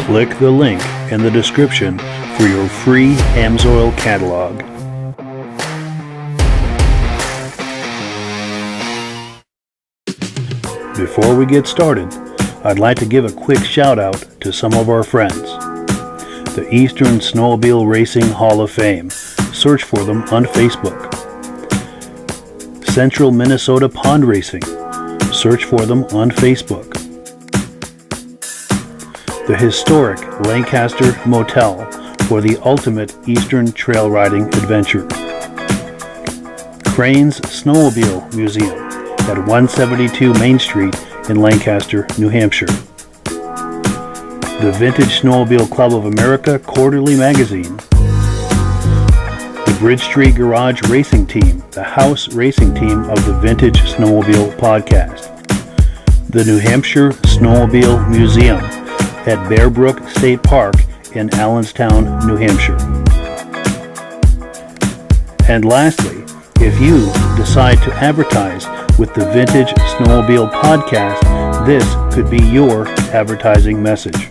Click the link in the description for your free AMSOIL catalog. Before we get started, I'd like to give a quick shout out to some of our friends. The Eastern Snowmobile Racing Hall of Fame. Search for them on Facebook. Central Minnesota Pond Racing. Search for them on Facebook. The historic Lancaster Motel for the ultimate Eastern trail riding adventure. Crane's Snowmobile Museum at 172 Main Street in Lancaster, New Hampshire. The Vintage Snowmobile Club of America Quarterly Magazine. The Bridge Street Garage Racing Team, the house racing team of the Vintage Snowmobile Podcast. The New Hampshire Snowmobile Museum at Bear Brook State Park in Allenstown, New Hampshire. And lastly, if you decide to advertise with the Vintage Snowmobile Podcast, this could be your advertising message.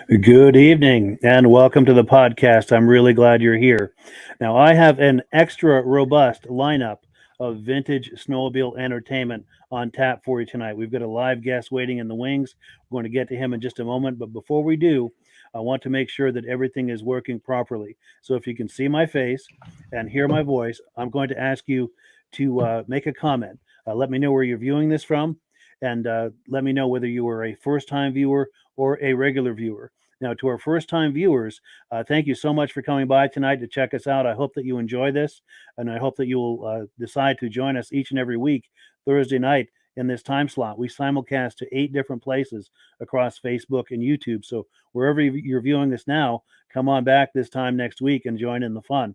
Good evening and welcome to the podcast. I'm really glad you're here. Now, I have an extra robust lineup of vintage snowmobile entertainment on tap for you tonight. We've got a live guest waiting in the wings. We're going to get to him in just a moment, but before we do, I want to make sure that everything is working properly. So if you can see my face and hear my voice, I'm going to ask you to make a comment. Let me know where you're viewing this from, and let me know whether you are a first-time viewer or a regular viewer. Now, to our first-time viewers, thank you so much for coming by tonight to check us out. I hope that you enjoy this, and I hope that you will decide to join us each and every week, Thursday night, in this time slot. We simulcast to 8 different places across Facebook and YouTube. So wherever you're viewing this now, come on back this time next week and join in the fun.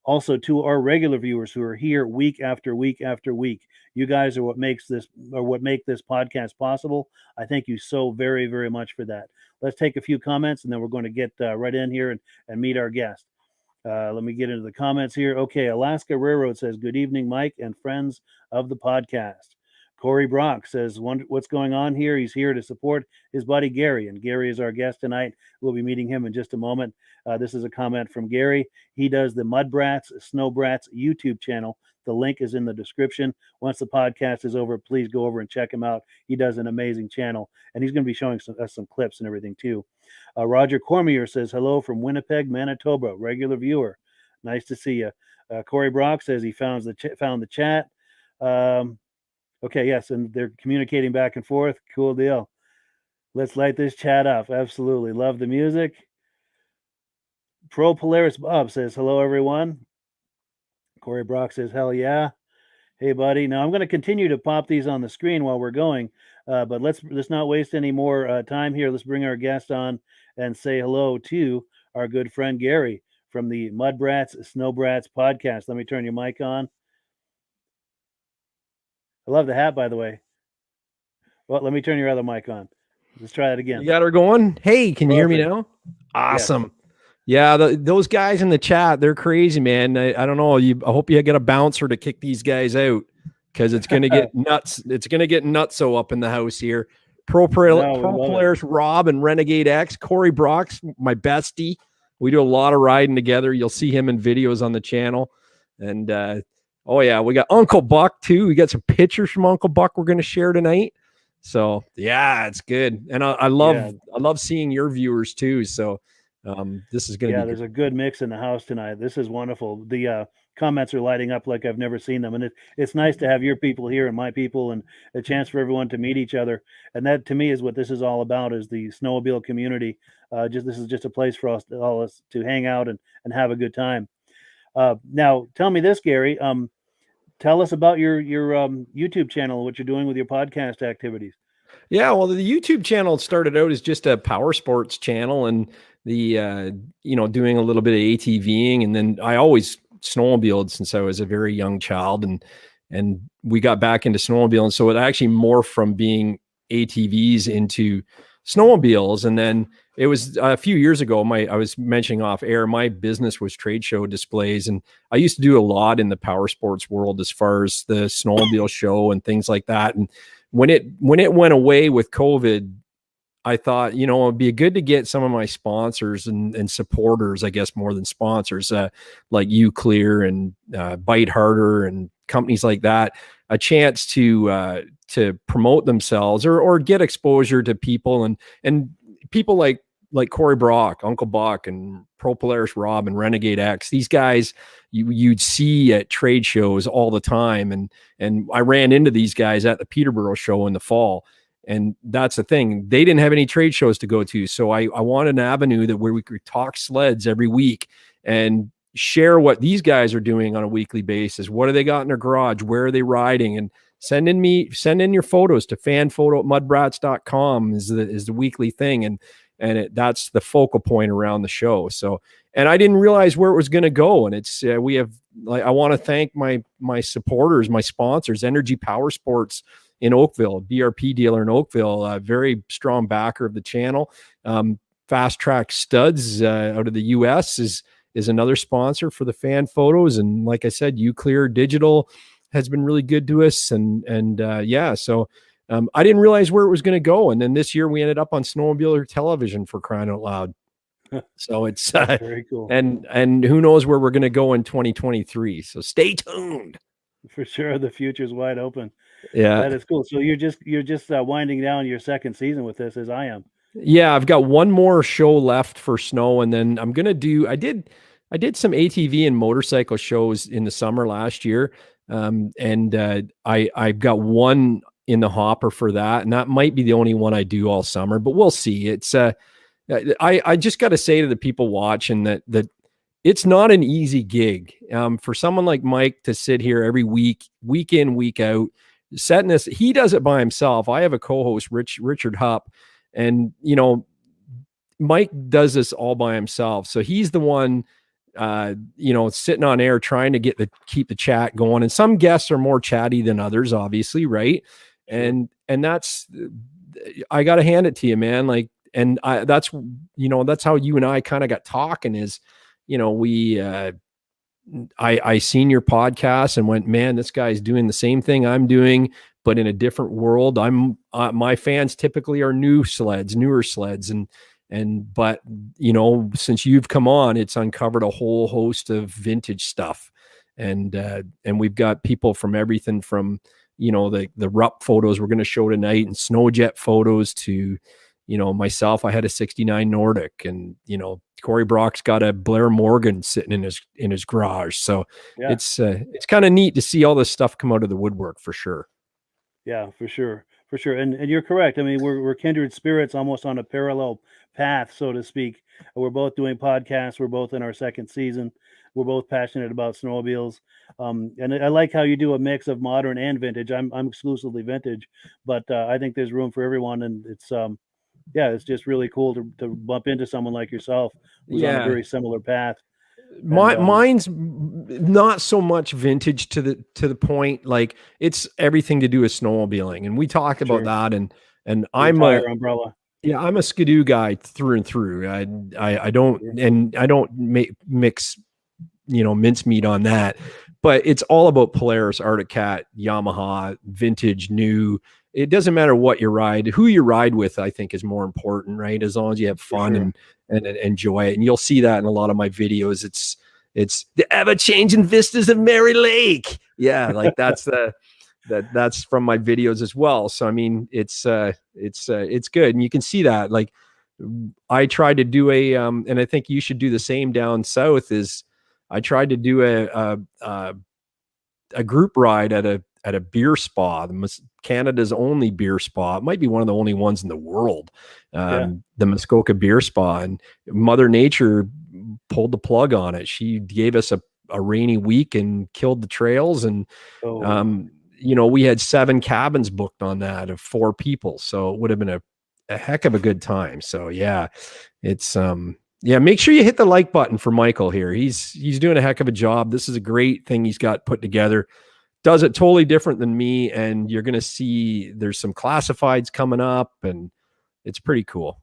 Also, to our regular viewers who are here week after week after week, you guys are what make this podcast possible. I thank you so very, very much for that. Let's take a few comments, and then we're going to get right in here and meet our guest. Let me get into the comments here. Okay, Alaska Railroad says, good evening, Mike and friends of the podcast. Corey Brock says, what's going on here? He's here to support his buddy Gary, and Gary is our guest tonight. We'll be meeting him in just a moment. This is a comment from Gary. He does the Mud Brats, Snow Brats YouTube channel. The link is in the description. Once the podcast is over, please go over and check him out. He does an amazing channel, and he's going to be showing us some clips and everything too. Roger Cormier says, hello from Winnipeg, Manitoba, regular viewer. Nice to see you. Corey Brock says he found the chat. Okay, yes, and they're communicating back and forth. Cool deal. Let's light this chat up. Absolutely. Love the music. Pro Polaris Bob says, hello, everyone. Corey Brock says, hell yeah. Hey, buddy. Now I'm going to continue to pop these on the screen while we're going, but let's not waste any more time here. Let's bring our guest on and say hello to our good friend Gary from the Mud Brats, Snow Brats podcast. Let me turn your mic on. I love the hat, by the way. Well, let me turn your other mic on. Let's try that again. You got her going. Hey, can you hear me now? Awesome. Yes. Yeah, those guys in the chat, they're crazy, man. I don't know. I hope you get a bouncer to kick these guys out because it's going to get nuts. It's going to get nutso up in the house here. Pro Polaris Rob and Renegade X. Corey Brock's my bestie. We do a lot of riding together. You'll see him in videos on the channel. And oh yeah, we got Uncle Buck too. We got some pictures from Uncle Buck we're going to share tonight. So yeah, it's good. And I love seeing your viewers too. So this is going to be there's a good mix in the house tonight. This is wonderful. The comments are lighting up like I've never seen them, and it's nice to have your people here and my people, and a chance for everyone to meet each other. And that to me is what this is all about: is the snowmobile community. This is just a place for us to hang out and have a good time. Now, tell me this, Gary. Tell us about your YouTube channel, what you're doing with your podcast activities. Yeah, well, the YouTube channel started out as just a power sports channel, and the doing a little bit of ATVing, and then I always snowmobiled since I was a very young child, and we got back into snowmobiling, so it actually morphed from being ATVs into snowmobiles. And then it was a few years ago, I was mentioning off air, my business was trade show displays, and I used to do a lot in the power sports world as far as the snowmobile show and things like that. And when it went away with COVID, I thought, it'd be good to get some of my sponsors and supporters, I guess, more than sponsors, like Uclear and Bite Harder and companies like that, a chance to promote themselves or get exposure to people and people like Corey Brock, Uncle Buck, and Pro Polaris Rob and Renegade X. These guys you'd see at trade shows all the time, and I ran into these guys at the Peterborough show in the fall. And that's the thing. They didn't have any trade shows to go to. So I wanted an avenue where we could talk sleds every week and share what these guys are doing on a weekly basis. What do they got in their garage? Where are they riding? And send in your photos to fanphoto@mudbrats.com is the weekly thing. And that's the focal point around the show. So, and I didn't realize where it was going to go. And it's, I want to thank my supporters, my sponsors, Energy Power Sports in Oakville, BRP dealer in Oakville, a very strong backer of the channel. Fast Track Studs out of the US is another sponsor for the fan photos. And like I said, Uclear Digital has been really good to us. And so I didn't realize where it was going to go. And then this year we ended up on Snowmobile Television, for crying out loud. So it's very cool. And who knows where we're going to go in 2023. So stay tuned. For sure, the future's wide open. Yeah, that is cool. So you're just winding down your second season with this, as I am. Yeah, I've got one more show left for snow, and then I'm gonna do. I did some ATV and motorcycle shows in the summer last year, and I've got one in the hopper for that, and that might be the only one I do all summer, but we'll see. It's I just got to say to the people watching that it's not an easy gig for someone like Mike to sit here every week in, week out, setting this. He does it by himself. I have a co-host, Richard Hupp, and Mike does this all by himself. So he's the one, sitting on air trying to keep the chat going. And some guests are more chatty than others, obviously, right? Sure. And that's, I got to hand it to you, man. Like, and that's how you and I kind of got talking is, I seen your podcast and went, man, this guy's doing the same thing I'm doing, but in a different world. My fans typically are newer sleds. But since you've come on, it's uncovered a whole host of vintage stuff. And we've got people from everything from, the RUP photos we're going to show tonight and Snowjet photos to, myself, I had a 69 Nordic, and, Corey Brock's got a Blair Morgan sitting in his garage. So yeah. It's kind of neat to see all this stuff come out of the woodwork for sure. Yeah, for sure. And you're correct. I mean, we're kindred spirits, almost on a parallel path, so to speak. We're both doing podcasts. We're both in our second season. we're both passionate about snowmobiles. And I like how you do a mix of modern and vintage. I'm exclusively vintage, but I think there's room for everyone, and it's it's just really cool to bump into someone like yourself who's on a very similar path. Mine's not so much vintage to the point, like it's everything to do with snowmobiling, and we talked about that. And I'm umbrella. Yeah, I'm a skidoo guy through and through. I don't mix, mincemeat on that, but it's all about Polaris, Arctic Cat, Yamaha, vintage, new. It doesn't matter what you ride, who you ride with, I think is more important, right? As long as you have fun and enjoy it. And you'll see that in a lot of my videos. It's the ever-changing vistas of Mary Lake. Yeah, like that's that's from my videos as well. So I mean, it's good, and you can see that. Like, I tried to do and I think you should do the same down south. Is I tried to do a group ride at a beer spa, Canada's only beer spa. It might be one of the only ones in the world, the Muskoka Beer Spa, and Mother Nature pulled the plug on it. She gave us a rainy week and killed the trails, and we had 7 cabins booked on that of 4 people, so it would have been a heck of a good time. So it's make sure you hit the like button for Michael here. He's doing a heck of a job. This is a great thing he's got put together. Does it totally different than me, and you're going to see there's some classifieds coming up, and it's pretty cool.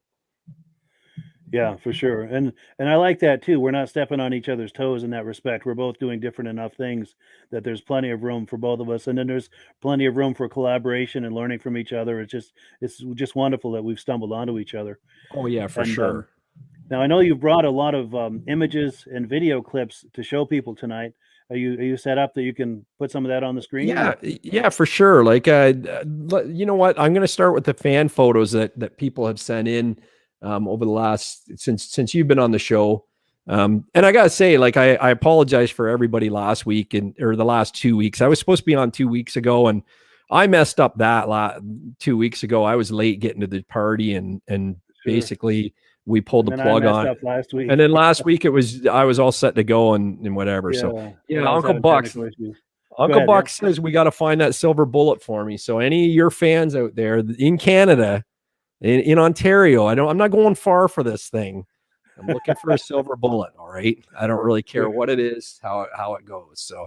Yeah, for sure. And I like that too. We're not stepping on each other's toes in that respect. We're both doing different enough things that there's plenty of room for both of us. And then there's plenty of room for collaboration and learning from each other. It's just wonderful that we've stumbled onto each other. Oh yeah, for sure. Now I know you've brought a lot of images and video clips to show people tonight. Are you set up that you can put some of that on the screen? Yeah, for sure. Like, you know what? I'm going to start with the fan photos that people have sent in over the last, since you've been on the show. And I got to say, like, I apologize for everybody last week or the last 2 weeks. I was supposed to be on 2 weeks ago, and I messed up that 2 weeks ago. I was late getting to the party, and basically we pulled the plug on it. Last week. And then last week I was all set to go and whatever. Uncle Buck says we got to find that silver bullet for me. So any of your fans out there in Canada, in Ontario, I'm not going far for this thing. I'm looking for a silver bullet. All right. I don't really care what it is, how it goes. So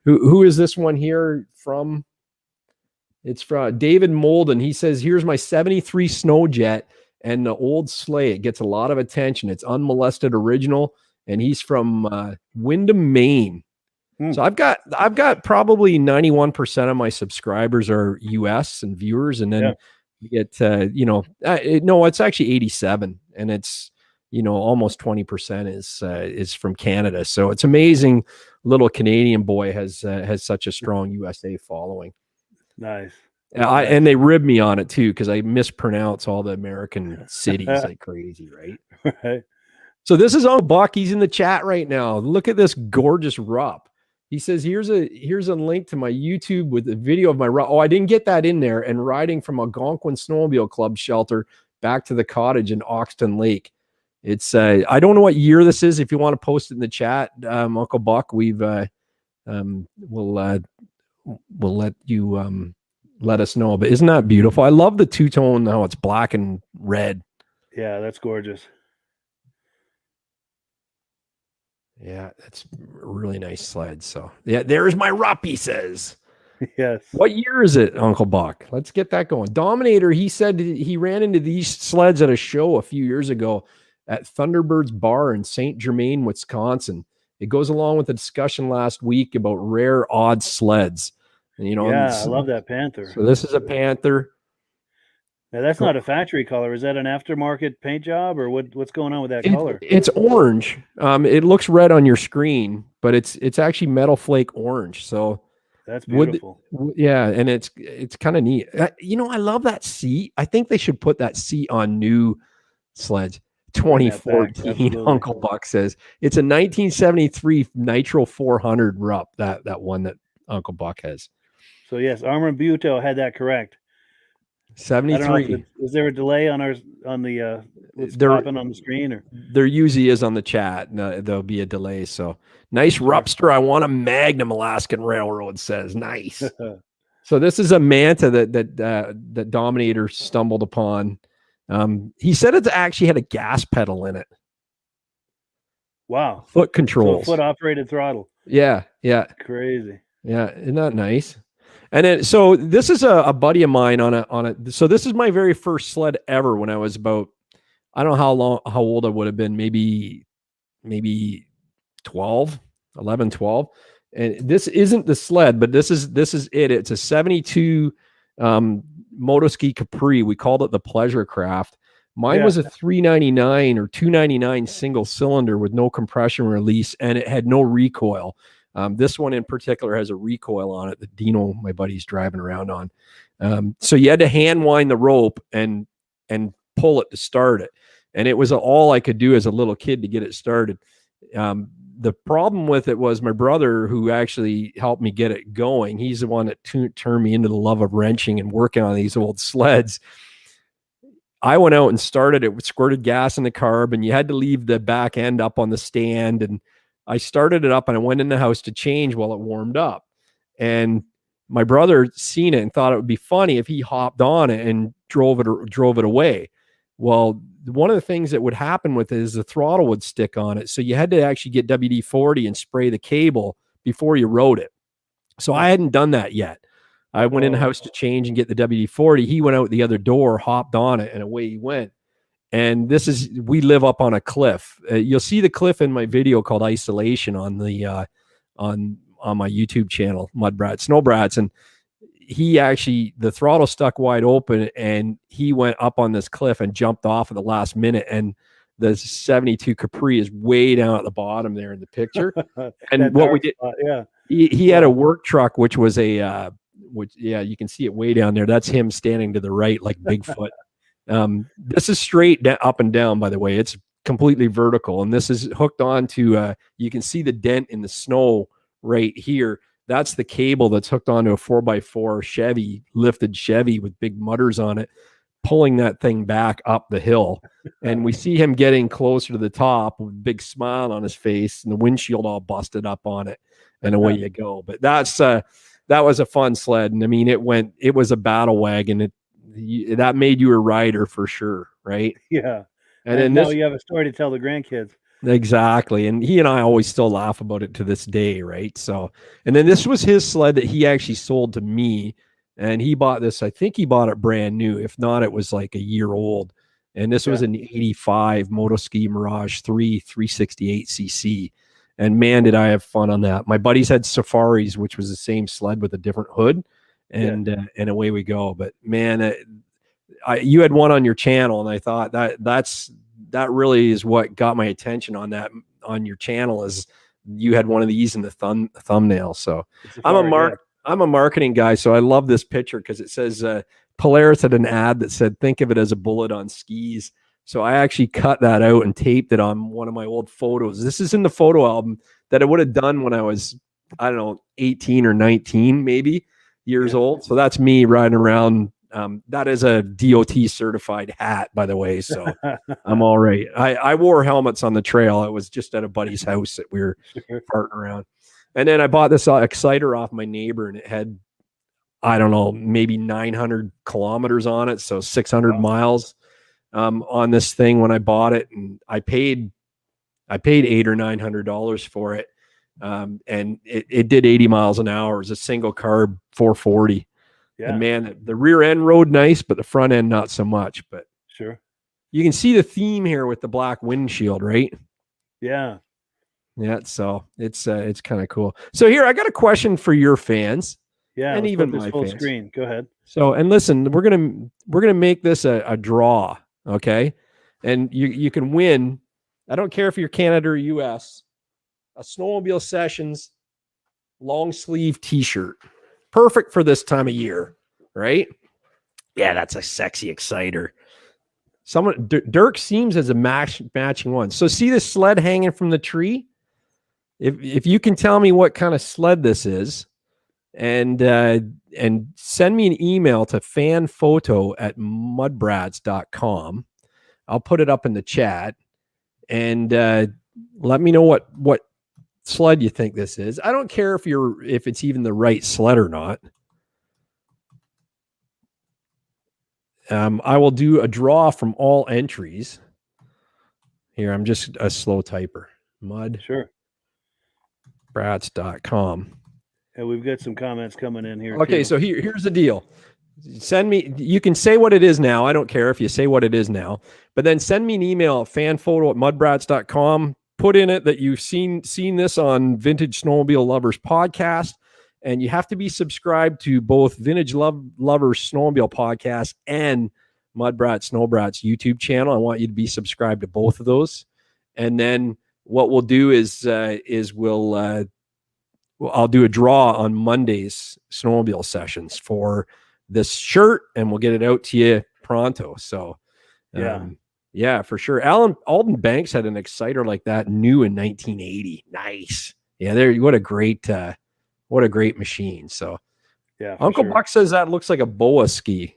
who is this one here from? It's from David Molden. He says, here's my 73 Snowjet and the old sleigh. It gets a lot of attention. It's unmolested original, and he's from Windham, Maine. So I've got probably 91% of my subscribers are US and viewers, and then you get no, it's actually 87, and it's almost 20% is from Canada. So it's amazing. Little Canadian boy has such a strong USA following. Nice. And they rib me on it too, because I mispronounce all the American cities like crazy, right? Right. So this is Uncle Buck. He's in the chat right now. Look at this gorgeous rup. He says, here's a link to my YouTube with a video of my rup. Oh, I didn't get that in there. And riding from Algonquin Snowmobile Club shelter back to the cottage in Oxton Lake. It's I don't know what year this is. If you want to post it in the chat, Uncle Buck, we'll let you let us know. But isn't that beautiful? I love the two-tone, how it's black and red. Yeah, that's gorgeous. Yeah, that's a really nice sled. So yeah, there's my rup, he says. Yes. What year is it, Uncle Buck? Let's get that going. Dominator, he said he ran into these sleds at a show a few years ago at Thunderbird's Bar in St. Germain, Wisconsin. It goes along with the discussion last week about rare, odd sleds. And, I love that Panther. So this is a Panther. Now that's not a factory color. Is that an aftermarket paint job, or what's going on with that color? It's orange. It looks red on your screen, but it's actually metal flake orange. So that's beautiful. And it's kind of neat. I love that seat. I think they should put that seat on new sleds. 2014, Uncle Buck says it's a 1973 Nitro 400 Rup. That one that Uncle Buck has. So yes, Armor and Buto had that correct. I don't know if 73. is there a delay on the what's There, popping on the screen or there usually is on the chat. No, there'll be a delay. So nice Rupster. I want a Magnum Alaskan Railroad says nice. So this is a Manta that Dominator stumbled upon. He said it actually had a gas pedal in it. Wow. Foot controls. So foot operated throttle. Yeah. Crazy. Yeah. Isn't that nice? And then, so this is a buddy of mine on a, so this is my very first sled ever when I was about, I don't know how old I would have been, maybe 12, 11, 12. And this isn't the sled, but this is it. It's a 72 Motoski Capri. We called it the Pleasure Craft. Mine was a 399 or 299 single cylinder with no compression release, and it had no recoil. This one in particular has a recoil on it that Dino, my buddy's driving around on. So you had to hand wind the rope and pull it to start it. And it was all I could do as a little kid to get it started. The problem with it was my brother, who actually helped me get it going. He's the one that turned me into the love of wrenching and working on these old sleds. I went out and started it with squirted gas in the carb, and you had to leave the back end up on the stand. And I started it up and I went in the house to change while it warmed up. And my brother seen it and thought it would be funny if he hopped on it and drove it away. Well, one of the things that would happen with it is the throttle would stick on it. So you had to actually get WD-40 and spray the cable before you rode it. So I hadn't done that yet. I went in the house to change and get the WD-40. He went out the other door, hopped on it, and away he went. And we live up on a cliff. You'll see the cliff in my video called Isolation on the on my YouTube channel, Mudbrats, Snowbrats. And the throttle stuck wide open, and he went up on this cliff and jumped off at the last minute. And the 72 Capri is way down at the bottom there in the picture. And what we did, he had a work truck, which was you can see it way down there. That's him standing to the right, like Bigfoot. This is straight up and down, by the way. It's completely vertical, and this is hooked on to, you can see the dent in the snow right here. That's the cable that's hooked onto a 4x4 lifted Chevy with big mutters on it, pulling that thing back up the hill. And we see him getting closer to the top with a big smile on his face and the windshield all busted up on it, and away you go. But that was a fun sled. And I mean, it was a battle wagon. That made you a rider for sure, right? Yeah. And then now you have a story to tell the grandkids. Exactly. And he and I always still laugh about it to this day, right? So, and then this was his sled that he actually sold to me. And he bought this, I think he bought it brand new. If not, it was like a year old. And this was an 85 Motoski Mirage 368cc. And man, did I have fun on that. My buddies had Safaris, which was the same sled with a different hood. And away we go. But man, you had one on your channel, and I thought that really is what got my attention on your channel, is you had one of these in the thumbnail. So I'm a marketing guy, so I love this picture because it says Polaris had an ad that said, "Think of it as a bullet on skis." So I actually cut that out and taped it on one of my old photos. This is in the photo album that I would have done when I was, I don't know, 18 or 19 maybe years old. So that's me riding around. That is a DOT certified hat, by the way. So I'm all right. I wore helmets on the trail. It was just at a buddy's house that we were farting around. And then I bought this exciter off my neighbor, and it had, I don't know, maybe 900 kilometers on it. So 600 miles on this thing when I bought it. And I paid $800 or $900 for it. And it did 80 miles an hour. It was a single carb 440. Yeah. And man, the rear end rode nice, but the front end not so much. But sure, you can see the theme here with the black windshield, right? Yeah. So it's kind of cool. So here, I got a question for your fans. Yeah, and even my full fans. Screen. Go ahead. So, and listen, we're gonna make this a draw, okay? And you can win. I don't care if you're Canada or US. A Snowmobile Sessions long sleeve T-shirt. Perfect for this time of year, right? Yeah, that's a sexy exciter. Dirk Siems has a matching one. So see this sled hanging from the tree? If you can tell me what kind of sled this is, and send me an email to fanphoto@mudbrats.com. I'll put it up in the chat, and let me know what sled you think this is. I don't care if it's even the right sled or not. I will do a draw from all entries. Here, I'm just a slow typer. Mudbrats.com. Yeah, we've got some comments coming in here. Okay, too. so here's the deal. Send me, you can say what it is now. I don't care if you say what it is now, but then send me an email at fanphoto@mudbrats.com. Put in it that you've seen this on Vintage Snowmobile Lovers Podcast, and you have to be subscribed to both Vintage Lovers Snowmobile Podcast and Mudbrats Snowbrats YouTube channel. I want you to be subscribed to both of those. And then what we'll do is I'll do a draw on Monday's snowmobile sessions for this shirt, and we'll get it out to you pronto. So yeah, for sure. Alden Banks had an exciter like that new in 1980. Nice. Yeah, what a great machine. So yeah, Uncle Buck says that looks like a boa ski.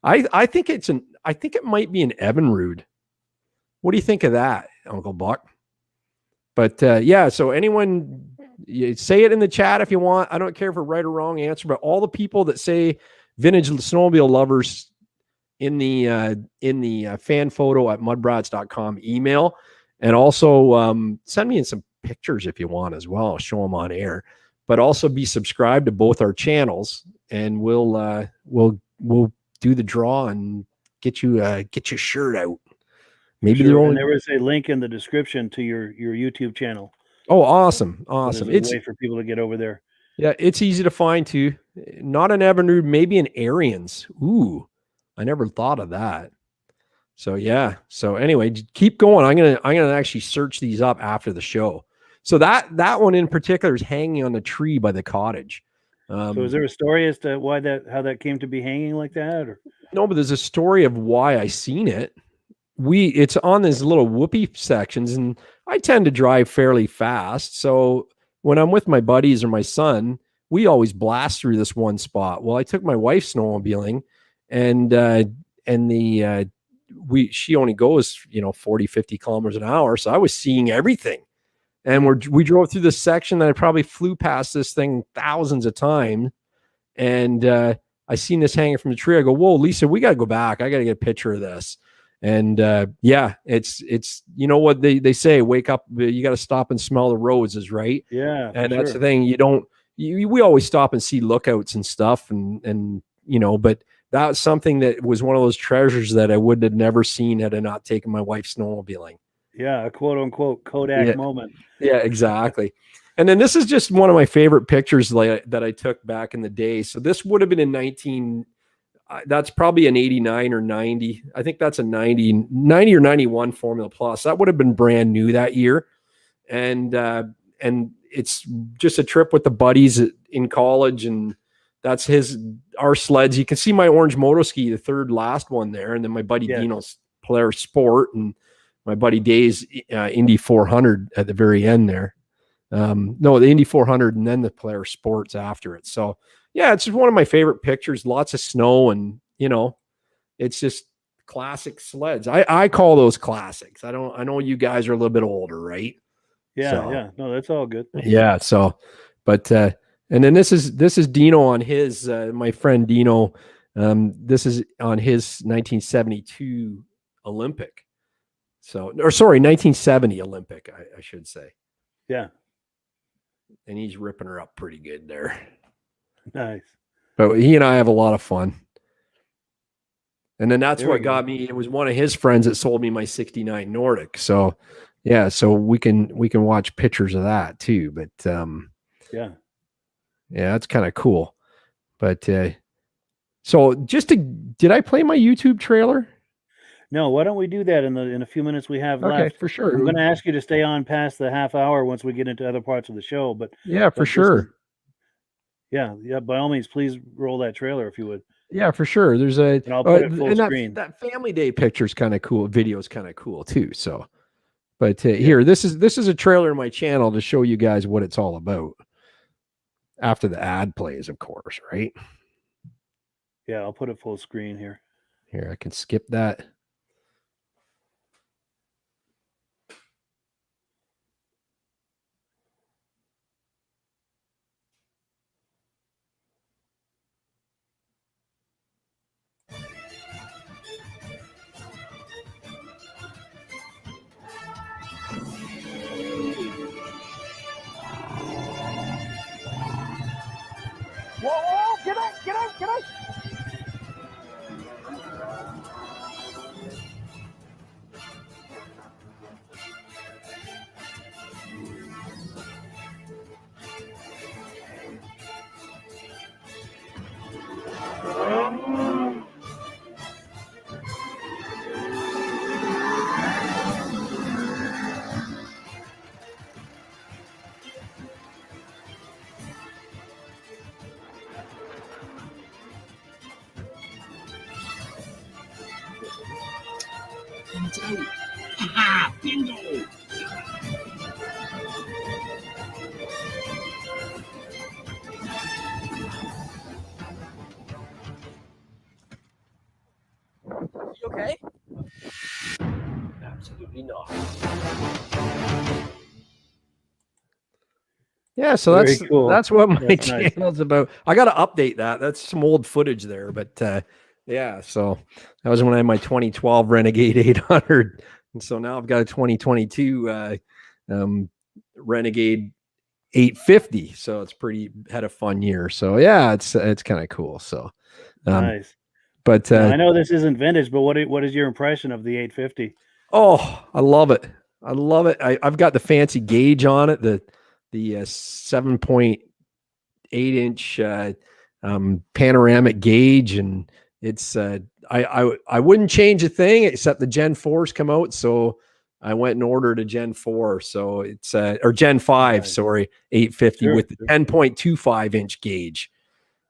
I think it might be an Evinrude. What do you think of that, Uncle Buck? But yeah, so anyone, you say it in the chat if you want. I don't care for right or wrong answer, but all the people that say Vintage Snowmobile Lovers in the fanphoto@mudbrats.com email, and also send me in some pictures if you want as well. I'll show them on air, but also be subscribed to both our channels, and we'll do the draw and get your shirt out. Maybe sure. There was a link in the description to your YouTube channel. Oh, awesome. So it's a way for people to get over there. Yeah, it's easy to find too. Not an Evinrude, maybe an Arians. Ooh, I never thought of that. So yeah. So anyway, keep going. I'm gonna actually search these up after the show. So that one in particular is hanging on the tree by the cottage. So is there a story as to how that came to be hanging like that? Or? No, but there's a story of why I seen it. It's on these little whoopee sections, and I tend to drive fairly fast. So when I'm with my buddies or my son, we always blast through this one spot. Well, I took my wife snowmobiling, and she only goes, 40, 50 kilometers an hour. So I was seeing everything. And we drove through this section that I probably flew past this thing thousands of times. And I seen this hanging from the tree. I go, whoa, Lisa, we got to go back. I got to get a picture of this. And yeah, it's what they say, wake up, you got to stop and smell the roses, right? Yeah. And that's the thing. We always stop and see lookouts and stuff, and but that's something that was one of those treasures that I would have never seen had I not taken my wife snowmobiling. Yeah, a quote unquote Kodak moment. Yeah, exactly. And then this is just one of my favorite pictures that I took back in the day. So this would have been in that's probably an 89 or 90. I think that's a 90 or 91 Formula Plus. That would have been brand new that year. And it's just a trip with the buddies in college, and that's our sleds. You can see my orange moto ski, the third last one there, and then my buddy Dino's Polaris Sport, and my buddy Day's Indy 400 at the very end there. No, the Indy 400 and then the Polaris Sports after it. So yeah, it's just one of my favorite pictures. Lots of snow, and it's just classic sleds. I call those classics. I know you guys are a little bit older, right? Yeah, yeah. No, that's all good. Yeah. So, but and then this is Dino on his my friend Dino. This is on his 1972 Olympic. So, or sorry, 1970 Olympic, I should say. Yeah. And he's ripping her up pretty good there. Nice. But he and I have a lot of fun. And then that's what got me. It was one of his friends that sold me my 69 Nordic. So yeah, so we can watch pictures of that too. But yeah, that's kind of cool. But so did I play my YouTube trailer? No, why don't we do that in a few minutes we have left? Okay, for sure. I'm going to ask you to stay on past the half hour once we get into other parts of the show. But yeah, for sure. Yeah. By all means, please roll that trailer if you would. Yeah, for sure. There's and I'll put it full screen. That family day picture is kind of cool. Video is kind of cool too. So, but here, this is a trailer on my channel to show you guys what it's all about. after the ad plays, of course, right? Yeah, I'll put it full screen here. Here, I can skip that. Whoa, get out. Aha, bingo. You okay? Absolutely not. Yeah, so Very cool. that's what my That's nice. channel's about. I got to update that. That's some old footage there, but yeah. So that was when I had my 2012 Renegade 800, and so now I've got a 2022 Renegade 850. So it's had a fun year. So yeah, it's kind of cool. So Nice. But Now, I know this isn't vintage, but what is your impression of the 850? Oh, I love it. I love it. I've got the fancy gauge on it, the 7.8 inch panoramic gauge, and it's I wouldn't change a thing except the Gen 4s come out, so I went and ordered a Gen 4, so it's or Gen 5, Nice. sorry, 850 Sure, with the 10.25 inch gauge.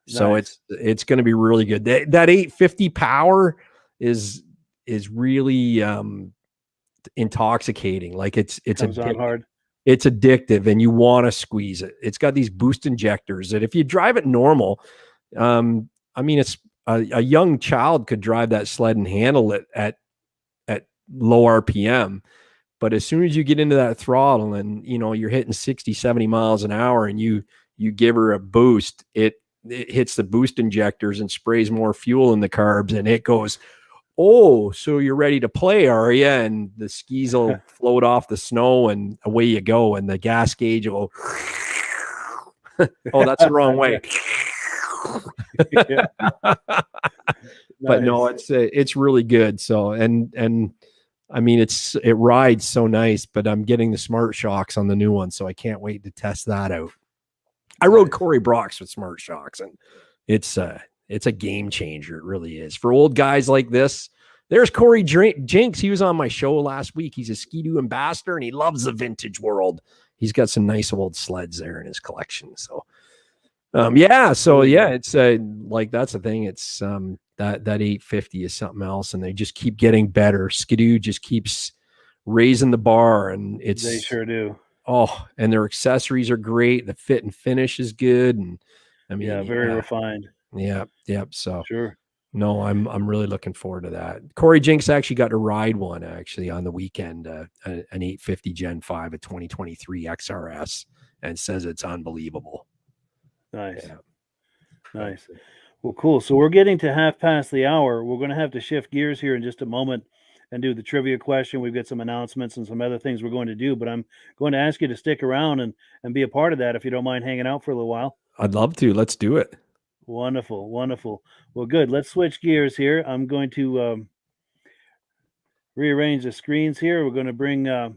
So Nice. it's going to be really good. That 850 power is really intoxicating. Like it's Comes on hard. it's addictive, and you want to squeeze it. It's got these boost injectors that if you drive it normal, I mean, it's a young child could drive that sled and handle it at low RPM. But as soon as you get into that throttle and, you know, you're hitting 60, 70 miles an hour and you give her a boost, it hits the boost injectors and sprays more fuel in the carbs, and it goes, oh, so you're ready to play, are you? And the skis will float off the snow and away you go. And the gas gauge will, oh, that's the wrong way. But no, it's really good. So, and I mean, it rides so nice, but I'm getting the Smart Shocks on the new one. So I can't wait to test that out. I rode Corey Brock's with Smart Shocks, and it's a game changer. It really is. For old guys like this, there's Corey Jinks. He was on my show last week. He's a Ski-Doo ambassador, and he loves the vintage world. He's got some nice old sleds there in his collection. So, yeah. So, yeah, it's like that's the thing. It's that 850 is something else, and they just keep getting better. Ski-Doo just keeps raising the bar, and they sure do. Oh, and their accessories are great. The fit and finish is good, and I mean, yeah, very refined. Yeah. So sure. No, I'm really looking forward to that. Corey Jinks actually got to ride one actually on the weekend, an 850 Gen 5, a 2023 XRS, and says it's unbelievable. Nice. Yeah. Nice. Well, cool. So we're getting to half past the hour. We're going to have to shift gears here in just a moment and do the trivia question. We've got some announcements and some other things we're going to do, but I'm going to ask you to stick around and be a part of that if you don't mind hanging out for a little while. I'd love to. Let's do it. Wonderful. Wonderful. Well, good. Let's switch gears here. I'm going to rearrange the screens here. We're going to bring our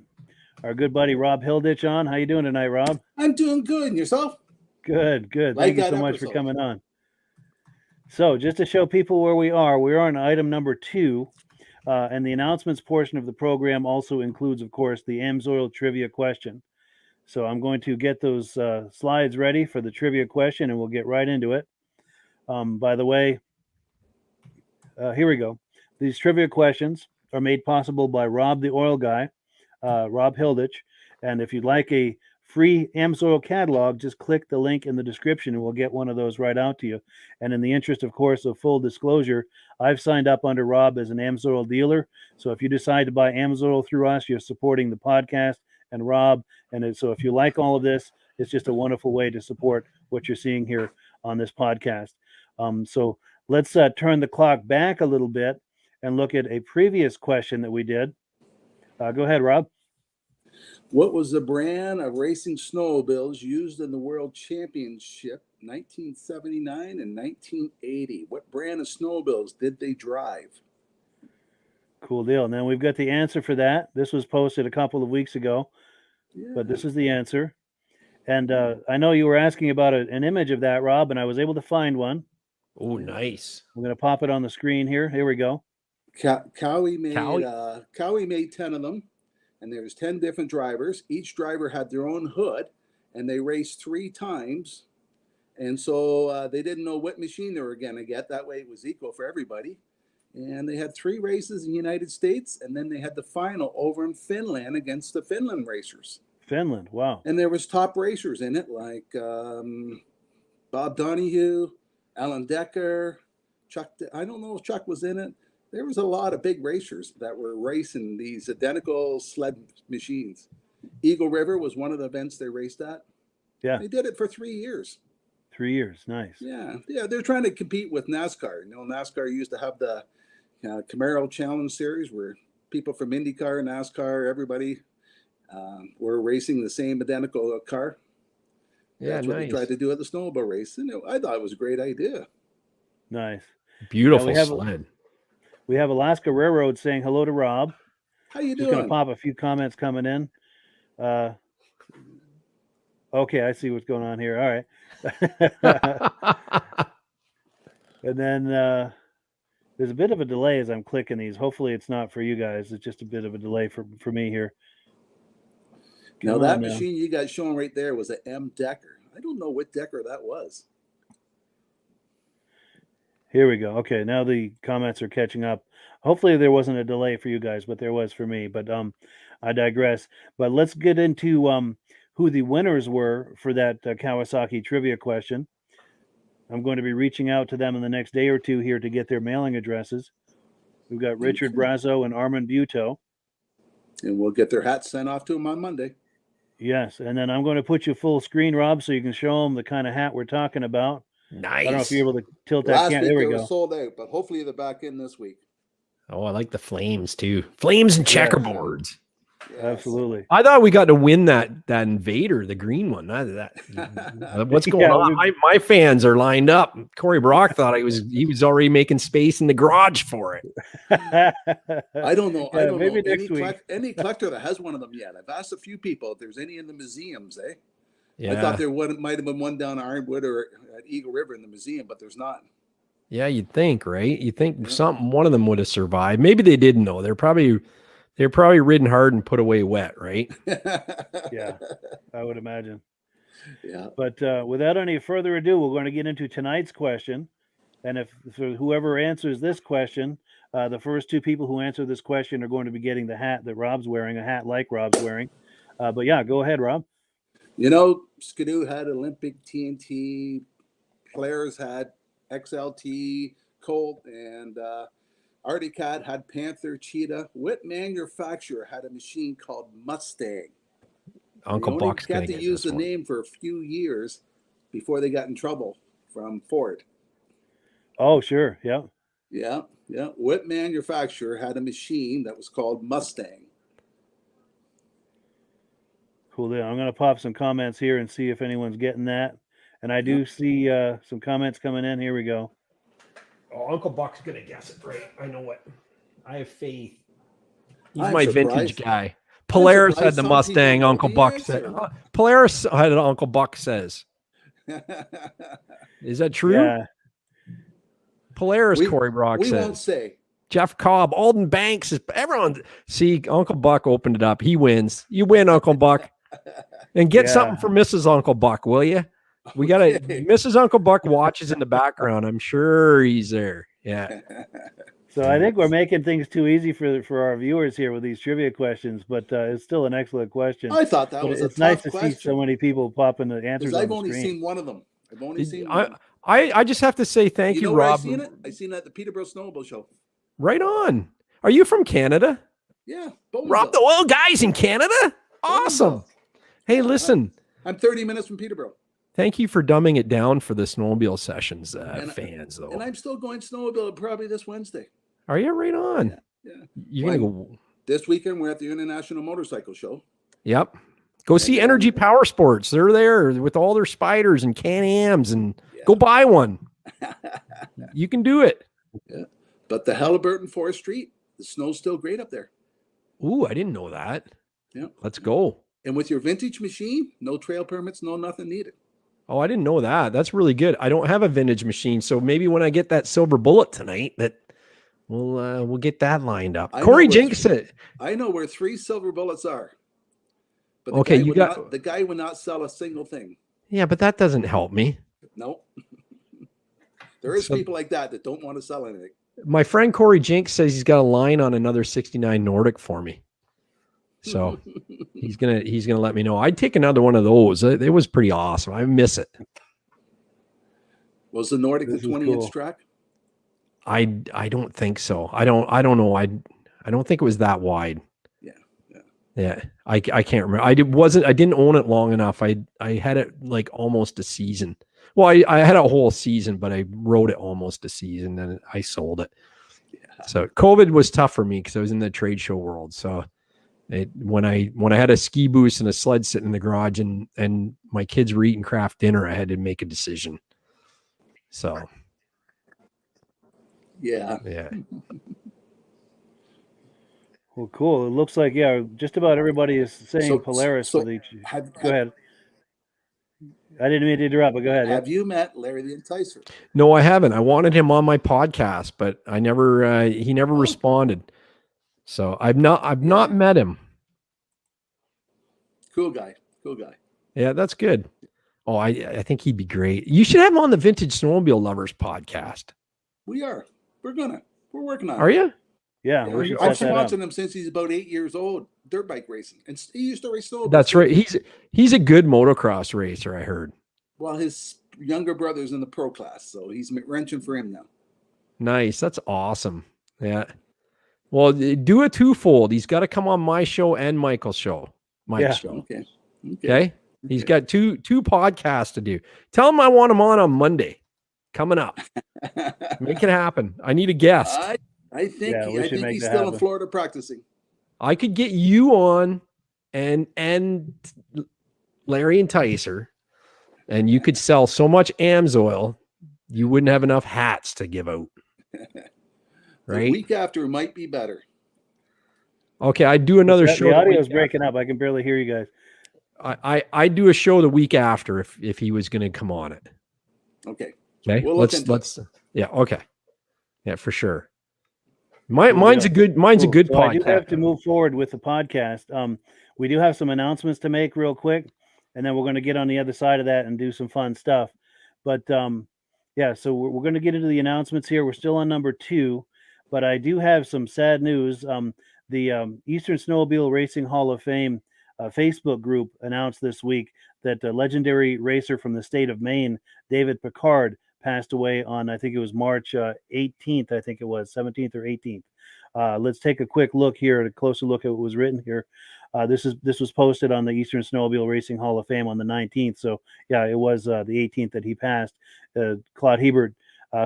good buddy Rob Hilditch on. How you doing tonight, Rob? I'm doing good. And yourself? Good. Thank you so much for coming on. So just to show people where we are on item number 2. And the announcements portion of the program also includes, of course, the AMSOIL trivia question. So I'm going to get those slides ready for the trivia question, and we'll get right into it. By the way, here we go. These trivia questions are made possible by Rob the Oil Guy, Rob Hilditch. And if you'd like a free AMSOIL catalog, just click the link in the description and we'll get one of those right out to you. And in the interest, of course, of full disclosure, I've signed up under Rob as an AMSOIL dealer. So if you decide to buy AMSOIL through us, you're supporting the podcast and Rob. And so if you like all of this, it's just a wonderful way to support what you're seeing here on this podcast. So let's turn the clock back a little bit and look at a previous question that we did. Go ahead, Rob. What was the brand of racing snowmobiles used in the World Championship 1979 and 1980? What brand of snowmobiles did they drive? Cool deal. And then we've got the answer for that. This was posted a couple of weeks ago, but this is the answer. And I know you were asking about an image of that, Rob, and I was able to find one. Oh, nice. I'm going to pop it on the screen here. Here we go. Cowie made 10 of them, and there was 10 different drivers. Each driver had their own hood, and they raced 3 times. And so they didn't know what machine they were going to get. That way it was equal for everybody. And they had 3 races in the United States, and then they had the final over in Finland against the Finland racers. Finland, wow. And there was top racers in it, like Bob Donahue, Alan Decker, Chuck. I don't know if Chuck was in it. There was a lot of big racers that were racing these identical sled machines. Eagle River was one of the events they raced at. Yeah. They did it for 3 years. 3 years, nice. Yeah. They're trying to compete with NASCAR. NASCAR used to have the Camaro Challenge Series where people from IndyCar, NASCAR, everybody were racing the same identical car. Yeah, that's what nice. they tried to do at the snowmobile race. And I thought it was a great idea. Nice. Beautiful sled. We have Alaska Railroad saying hello to Rob. How you Just doing? going to pop a few comments coming in. Okay, I see what's going on here. All right. And then there's a bit of a delay as I'm clicking these. Hopefully it's not for you guys. It's just a bit of a delay for me here. Now that machine you got showing right there was an M Decker. I don't know what Decker that was. Here we go. Okay, now the comments are catching up. Hopefully there wasn't a delay for you guys, but there was for me. But I digress. But let's get into who the winners were for that Kawasaki trivia question. I'm going to be reaching out to them in the next day or two here to get their mailing addresses. We've got Richard Brazo and Armand Buteau. And we'll get their hats sent off to them on Monday. Yes, and then I'm going to put you full screen, Rob, so you can show them the kind of hat we're talking about. Nice. I don't know if you're able to tilt that camera. There we go. Sold out, but hopefully they're back in this week. Oh, I like the flames too. Flames and checkerboards. Yes. Absolutely. I thought we got to win that Invader, the green one. What's going on? My fans are lined up. Corey Brock thought he was already making space in the garage for it. I don't know. I don't maybe know next week. Any collector that has one of them yet. I've asked a few people if there's any in the museums, eh? Yeah. I thought there might have been one down at Ironwood or at Eagle River in the museum, but there's not. Yeah, you'd think, right? You'd think one of them would have survived. Maybe they didn't know. They're probably ridden hard and put away wet, right? Yeah, I would imagine. Yeah. But without any further ado, we're going to get into tonight's question. And if whoever answers this question, the first 2 people who answer this question are going to be getting the hat that Rob's wearing, a hat like Rob's wearing. But yeah, go ahead, Rob. Skidoo had Olympic TNT, Polaris had XLT, Colt, and Arctic Cat had Panther, Cheetah. What manufacturer had a machine called Mustang? Uncle Buck's got to use the name for a few years before they got in trouble from Ford. Oh, sure. Yeah. Yeah. What manufacturer had a machine that was called Mustang? Cool deal. I'm going to pop some comments here and see if anyone's getting that. And I do see some comments coming in. Here we go. Oh, Uncle Buck's going to guess it right. I know it. I have faith. He's my vintage guy. Polaris had the Mustang, Uncle Buck said. Polaris had an Uncle Buck says. Is that true? Yeah. Polaris, Corey Brock says. We won't say. Jeff Cobb, Alden Banks, everyone. See, Uncle Buck opened it up. He wins. You win, Uncle Buck. And get something for Mrs. Uncle Buck, will you? We got to. Mrs. Uncle Buck watches in the background. I'm sure he's there. Yeah. So I think we're making things too easy for our viewers here with these trivia questions, but it's still an excellent question. I thought that But was a it's nice tough to see question so many people popping the answers because on I've the only screen. seen one of them. I've only seen one. I just have to say thank you, know where Rob. I seen it? I seen it at the Peterborough Snowmobile Show. Right on. Are you from Canada? Yeah, Rob the Oil Guys in Canada? Awesome. Hey, listen. I'm 30 minutes from Peterborough. Thank you for dumbing it down for the Snowmobile Sessions fans, though. And I'm still going snowmobile probably this Wednesday. Are you? Right on? Yeah. You're going to go. This weekend, we're at the International Motorcycle Show. Yep. Go see Energy Power Sports. They're there with all their spiders and Can-Ams, and go buy one. You can do it. Yeah. But the Halliburton Forest Street, the snow's still great up there. Ooh, I didn't know that. Yeah. Let's go. And with your vintage machine, no trail permits, no nothing needed. Oh, I didn't know that. That's really good. I don't have a vintage machine, so maybe when I get that silver bullet tonight, that we'll get that lined up. Corey Jenks said, I know where 3 silver bullets are. But the guy would not sell a single thing. Yeah, but that doesn't help me. No. There is people like that don't want to sell anything. My friend Corey Jenks says he's got a line on another 69 Nordic for me. So he's gonna let me know. I'd take another one of those. It was pretty awesome. I miss it. Was the Nordic the 20-inch track? I don't think so. I don't know. I don't think it was that wide. Yeah. I can't remember. I didn't own it long enough. I had it like almost a season. Well, I had a whole season, but I rode it almost a season, and I sold it. Yeah. So COVID was tough for me because I was in the trade show world. So when I had a ski boost and a sled sitting in the garage and my kids were eating craft dinner, I had to make a decision. So yeah. Well, cool. It looks like just about everybody is saying Polaris for the. Go ahead. I didn't mean to interrupt, but go ahead. Have you met Larry the Enticer? No, I haven't. I wanted him on my podcast, but I never. He never responded. So I've not met him. Cool guy. Yeah, that's good. Oh, I think he'd be great. You should have him on the Vintage Snowmobile Lovers podcast. We are. We're working on it. Are you? Yeah. I've been watching him since he's about 8 years old, dirt bike racing. And he used to race snowmobiles. That's right. He's a good motocross racer, I heard. Well, his younger brother's in the pro class, so he's wrenching for him now. Nice. That's awesome. Yeah. Well, do a twofold. He's got to come on my show and Michael's show. Mike's show. Okay. He's got two podcasts to do. Tell him I want him on Monday. Coming up. Make it happen. I need a guest. I think he's still in Florida practicing. I could get you on and Larry and Enticer, and you could sell so much AMSOIL, you wouldn't have enough hats to give out. Right? The week after might be better. Okay, I do another show. The audio is breaking up. I can barely hear you guys. I do a show the week after if he was going to come on it. Okay. We'll let's yeah, okay. Yeah, for sure. Mine's a good podcast. I do have to move forward with the podcast. We do have some announcements to make real quick, and then we're going to get on the other side of that and do some fun stuff. But so we're going to get into the announcements here. We're still on number 2, but I do have some sad news. The Eastern Snowmobile Racing Hall of Fame Facebook group announced this week that the legendary racer from the state of Maine, David Picard, passed away on, I think it was March 18th, I think it was 17th or 18th. Let's take a quick look here, a closer look at what was written here. This was posted on the Eastern Snowmobile Racing Hall of Fame on the 19th. So yeah, it was the 18th that he passed. Claude Hebert,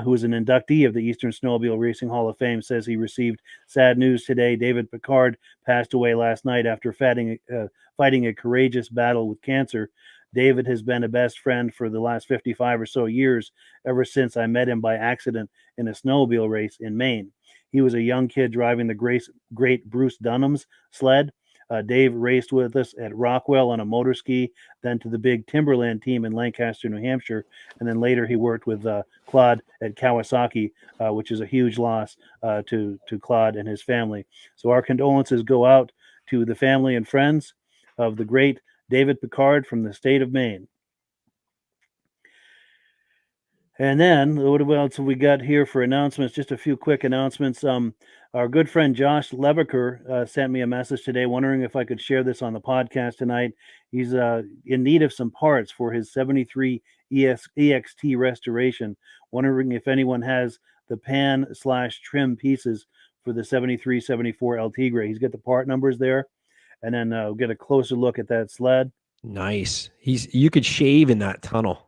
who is an inductee of the Eastern Snowmobile Racing Hall of Fame, says he received sad news today. David Picard passed away last night after fighting a courageous battle with cancer. David has been a best friend for the last 55 or so years, ever since I met him by accident in a snowmobile race in Maine. He was a young kid driving the great Bruce Dunham's sled. Dave raced with us at Rockwell on a motor ski, then to the big Timberland team in Lancaster, New Hampshire, and then later he worked with Claude at Kawasaki, which is a huge loss to Claude and his family. So our condolences go out to the family and friends of the great David Picard from the state of Maine. And then what else have we got here for announcements? Just a few quick announcements. Our good friend Josh Leviker sent me a message today wondering if I could share this on the podcast tonight. He's in need of some parts for his 73 EXT restoration, wondering if anyone has the pan/trim pieces for the 73, 74 LT Gray. He's got the part numbers there, and then we'll get a closer look at that sled. Nice. You could shave in that tunnel.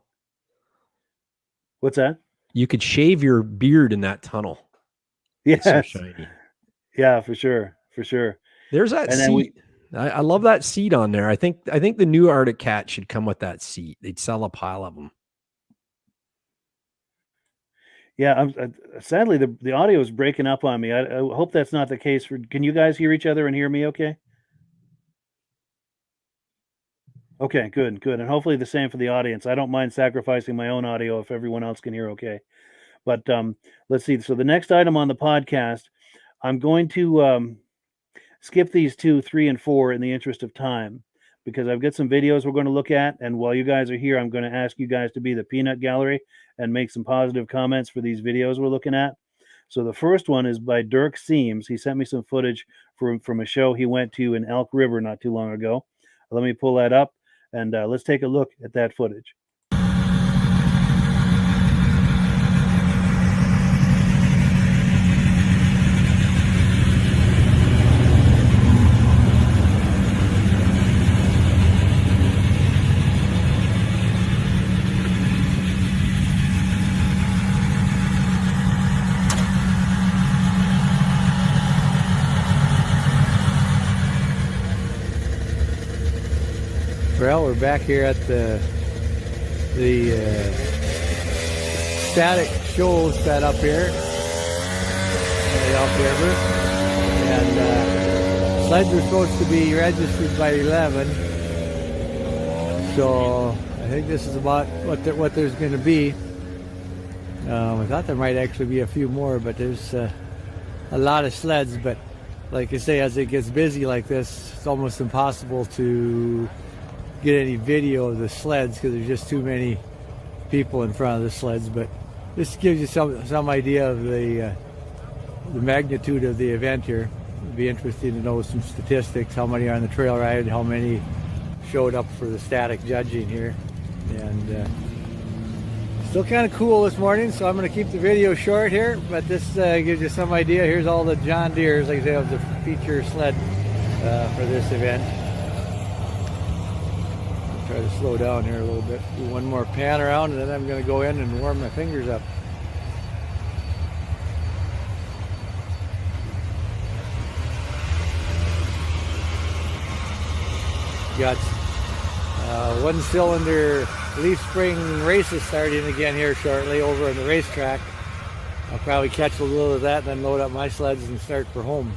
What's that? You could shave your beard in that tunnel. Yes. It's so shiny. Yeah, for sure. For sure. There's that seat. I love that seat on there. I think the new Arctic Cat should come with that seat. They'd sell a pile of them. Yeah, sadly the audio is breaking up on me. I hope that's not the case. Can you guys hear each other and hear me okay? Okay, good. And hopefully the same for the audience. I don't mind sacrificing my own audio if everyone else can hear okay. But let's see. So the next item on the podcast, I'm going to skip these 2, 3, and 4 in the interest of time, because I've got some videos we're going to look at. And while you guys are here, I'm going to ask you guys to be the peanut gallery and make some positive comments for these videos we're looking at. So the first one is by Dirk Siems. He sent me some footage from a show he went to in Elk River not too long ago. Let me pull that up, and let's take a look at that footage. Well, we're back here at the static show set up here in the Elk River, and sleds are supposed to be registered by 11. So I think this is about what there's going to be. I thought there might actually be a few more, but there's a lot of sleds. But like I say, as it gets busy like this, it's almost impossible to get any video of the sleds because there's just too many people in front of the sleds. But this gives you some idea of the magnitude of the event here. It'd be interesting to know some statistics, how many are on the trail ride, how many showed up for the static judging here. And still kind of cool this morning, so I'm going to keep the video short here, but this gives you some idea. Here's all the John Deeres, like I say, of the feature sled for this event. Try to slow down here a little bit. Do one more pan around, and then I'm going to go in and warm my fingers up. Got one cylinder leaf spring races starting again here shortly over on the racetrack. I'll probably catch a little of that, then load up my sleds and start for home.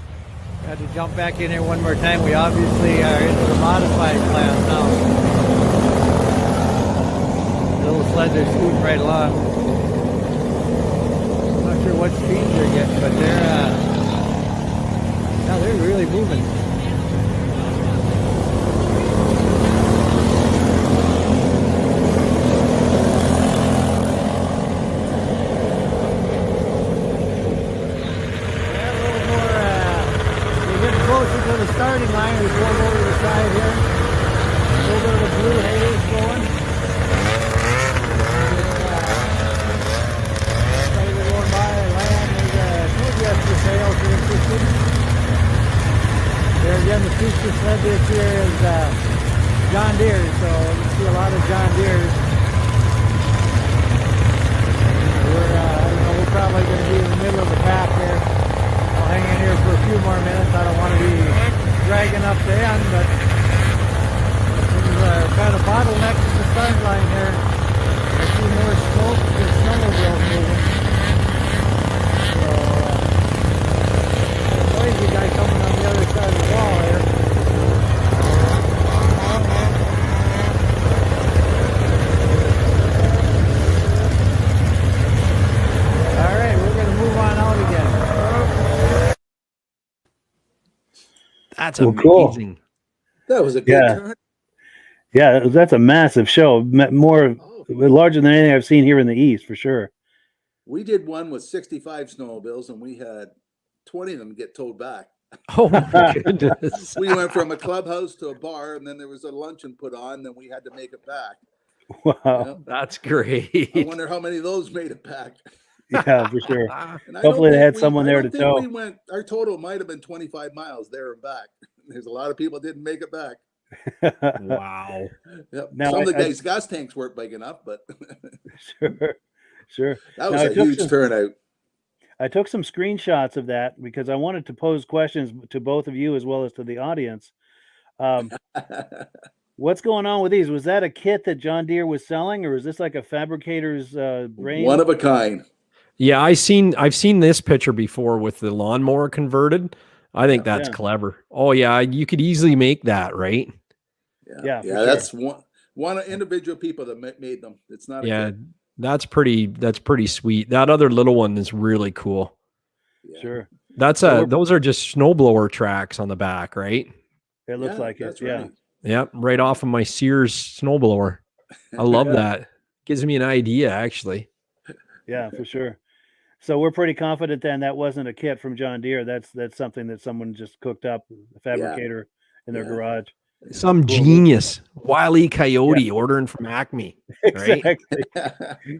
Had to jump back in here one more time. We obviously are into the modified class now. Little sleds are scooting right along. I'm not sure what speed they're getting, but they're really moving. Starting line, we pulled over to the side here. A little bit of the blue haze going. Started going by land. There's a tool dress for sale if you're interested. There again, the feature sled this year is John Deere, so you can see a lot of John Deeres. We're probably going to be in the middle of the path here. I'll hang in here for a few more minutes. I don't want to be dragging up the end, but this is kind of bottleneck to the start line here. I see more smoke than snowmobiles moving. So, noisy guy coming on the other side of the wall here. All right, we're going to move on out again. That's well, amazing. Cool. That was a good time. Yeah, that's a massive show. More larger than anything I've seen here in the East, for sure. We did one with 65 snowmobiles, and we had 20 of them get towed back. Oh my goodness. We went from a clubhouse to a bar, and then there was a luncheon put on, then we had to make it back. Wow. That's great. I wonder how many of those made it back. Yeah, for sure. And Hopefully they had someone there to tow. Our total might have been 25 miles there and back. There's a lot of people that didn't make it back. Wow. Yep. Now, Some of the guys' gas tanks weren't big enough, but sure. That was a huge turnout. I took some screenshots of that because I wanted to pose questions to both of you as well as to the audience. What's going on with these? Was that a kit that John Deere was selling, or is this like a fabricator's brain? One of a kind. Yeah, I've seen this picture before with the lawnmower converted. I think that's clever. Oh yeah, you could easily make that, right? Yeah. Sure. That's one individual people that made them. It's not. That's pretty sweet. That other little one is really cool. Yeah. Sure. Those are just snowblower tracks on the back, right? It looks like it. Right. Yep, right off of my Sears snowblower. I love that. Gives me an idea, actually. Yeah, for sure. So we're pretty confident then that wasn't a kit from John Deere. That's something that someone just cooked up, a fabricator in their garage. Some genius, Wile E. Coyote ordering from Acme. Right? Exactly.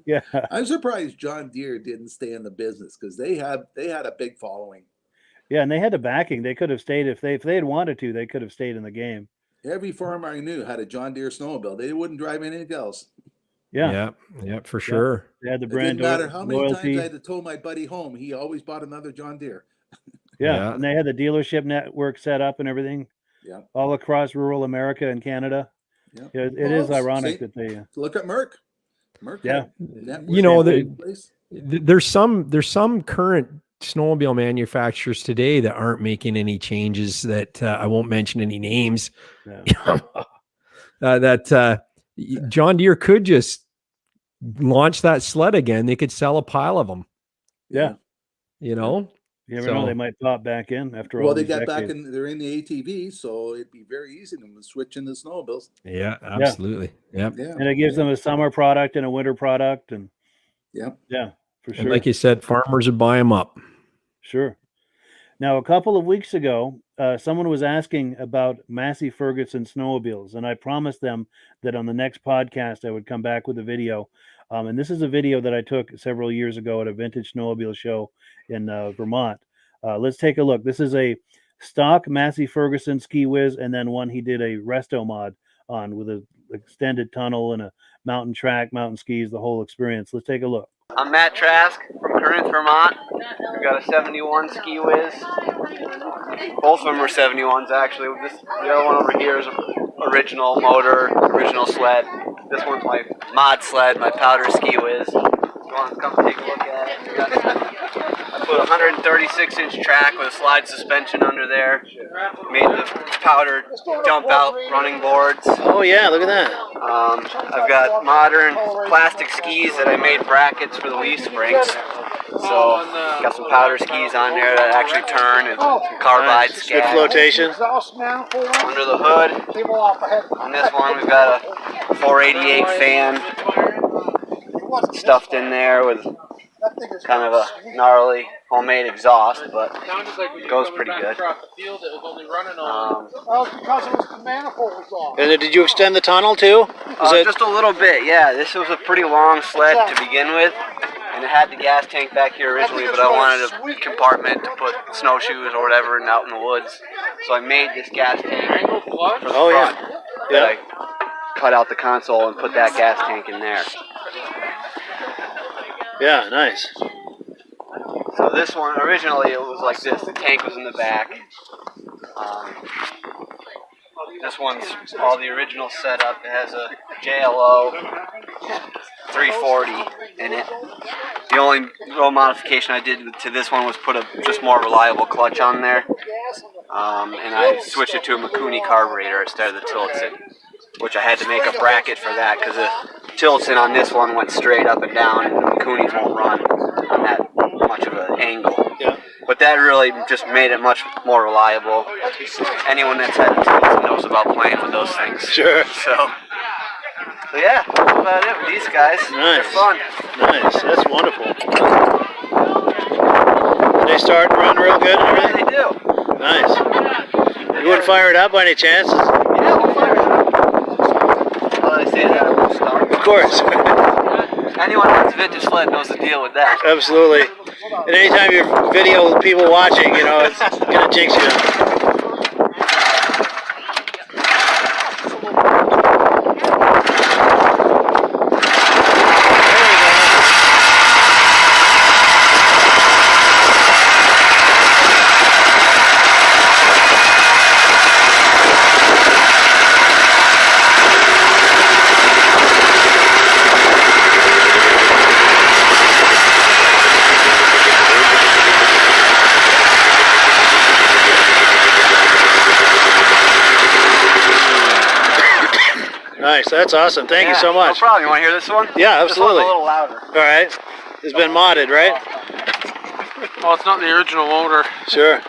Yeah. I'm surprised John Deere didn't stay in the business because they had a big following. Yeah, and they had the backing. They could have stayed if they had wanted to. They could have stayed in the game. Every farmer I knew had a John Deere snowmobile. They wouldn't drive anything else. Yeah, for sure. They had the brand. It didn't matter how many times I had to tow my buddy home. He always bought another John Deere. Yeah, and they had the dealership network set up and everything. Yeah, all across rural America and Canada. Yeah, it is ironic that they look at Merck. Yeah, you know, there's some current snowmobile manufacturers today that aren't making any changes. That I won't mention any names. Yeah. That John Deere could just launch that sled again. They could sell a pile of them. Yeah, you know. You never know, they might pop back in after all. Well, they got back in. They're in the ATV, so it'd be very easy to switch into snowmobiles. Yeah, absolutely. Yeah, and it gives them a summer product and a winter product, and yeah, for sure. And like you said, farmers would buy them up. Sure. Now, a couple of weeks ago, someone was asking about Massey Ferguson snowmobiles, and I promised them that on the next podcast I would come back with a video. And this is a video that I took several years ago at a vintage snowmobile show in Vermont. Let's take a look. This is a stock Massey Ferguson ski whiz, and then one he did a resto mod on with an extended tunnel and a mountain track, mountain skis, the whole experience. Let's take a look. I'm Matt Trask from Corinth, Vermont. We've got a 71 ski whiz. Both of them are 71s actually. The other one over here is original motor, original sled. This one's my mod sled, my powder ski whiz. If you want to come take a look at it. I put a 136-inch track with a slide suspension under there. Made the powder jump out running boards. Oh yeah, look at that. I've got modern plastic skis that I made brackets for the leaf springs. So got some powder skis on there that actually turn and some carbide scab. Good flotation. Under the hood, on this one we've got a 488 fan stuffed in there with kind of a gnarly homemade exhaust, but it goes pretty good. And did you extend the tunnel too? Just a little bit, yeah. This was a pretty long sled to begin with, and it had the gas tank back here originally, but I wanted a compartment to put snowshoes or whatever out in the woods. So I made this gas tank for the front. That I cut out the console and put that gas tank in there. Yeah, nice. So this one, originally it was like this. The tank was in the back. This one's all the original setup. It has a JLO 340 in it. The only real modification I did to this one was put a just more reliable clutch on there. And I switched it to a Mikuni carburetor instead of the Tillotson, which I had to make a bracket for that because the Tillotson on this one went straight up and down, and the Mikunis won't run on that much of an angle. Yeah. But that really just made it much more reliable. Anyone that's had a Tillotson knows about playing with those things. Sure. So So yeah, that's about it with these guys. Nice. They're fun. Nice. That's wonderful. They start and run real good and Yeah, everything? they do. Nice. You wouldn't fire it up by any chance? Yeah, we'll fire it up. Well, I say that, I won't stop. Of course. Anyone who has a vintage sled knows the deal with that. Absolutely. And anytime you video people watching, you know, it's going to jinx you. Nice, that's awesome. Thank you so much. No problem. You want to hear this one? Yeah, absolutely. This one's a little louder. All right. It's been modded, right? Well, it's not the original motor. Sure.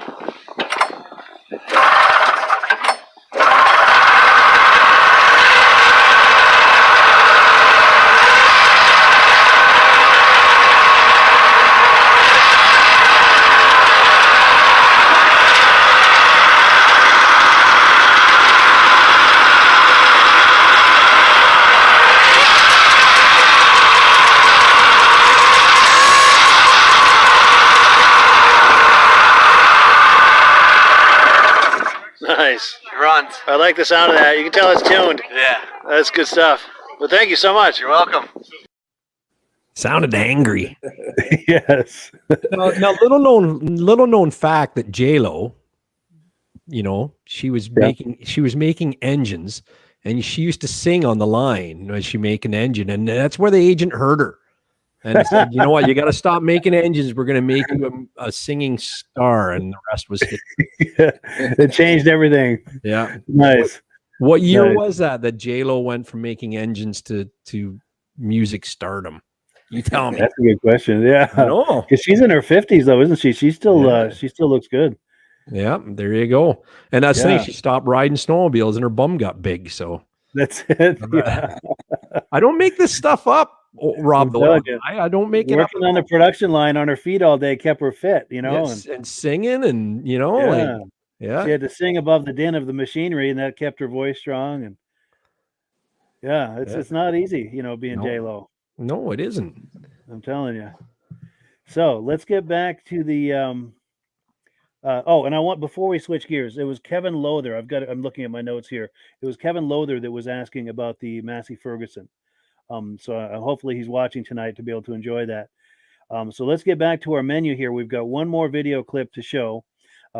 Nice. It runs. I like the sound of that. You can tell it's tuned. Yeah. That's good stuff. Well, thank you so much. You're welcome. Sounded angry. Yes. Now, little known fact that J-Lo, you know, she was making engines, and she used to sing on the line when she make an engine, and that's where the agent heard her. And said, you know what, you got to stop making engines. We're going to make you a singing star. And the rest was Yeah, it changed everything. Yeah. Nice. What year Nice. was that J-Lo went from making engines to music stardom? You tell me. That's a good question. Yeah. No. Because she's in her 50s, though, isn't she? She still looks good. Yeah, there you go. And that's the Yeah. thing. She stopped riding snowmobiles and her bum got big. So That's it. Yeah. I don't make this stuff up, Rob. I'm telling you. I don't make it up. Working on the production line on her feet all day kept her fit, you know. Yes, and singing and, you know, Yeah. yeah. She had to sing above the din of the machinery, and that kept her voice strong. And yeah, it's not easy, you know, being No. J-Lo. No, it isn't. I'm telling you. So let's get back to the and I want, before we switch gears, it was Kevin Loather. I'm looking at my notes here. It was Kevin Loather that was asking about the Massey Ferguson. So hopefully he's watching tonight to be able to enjoy that. So let's get back to our menu here. We've got one more video clip to show.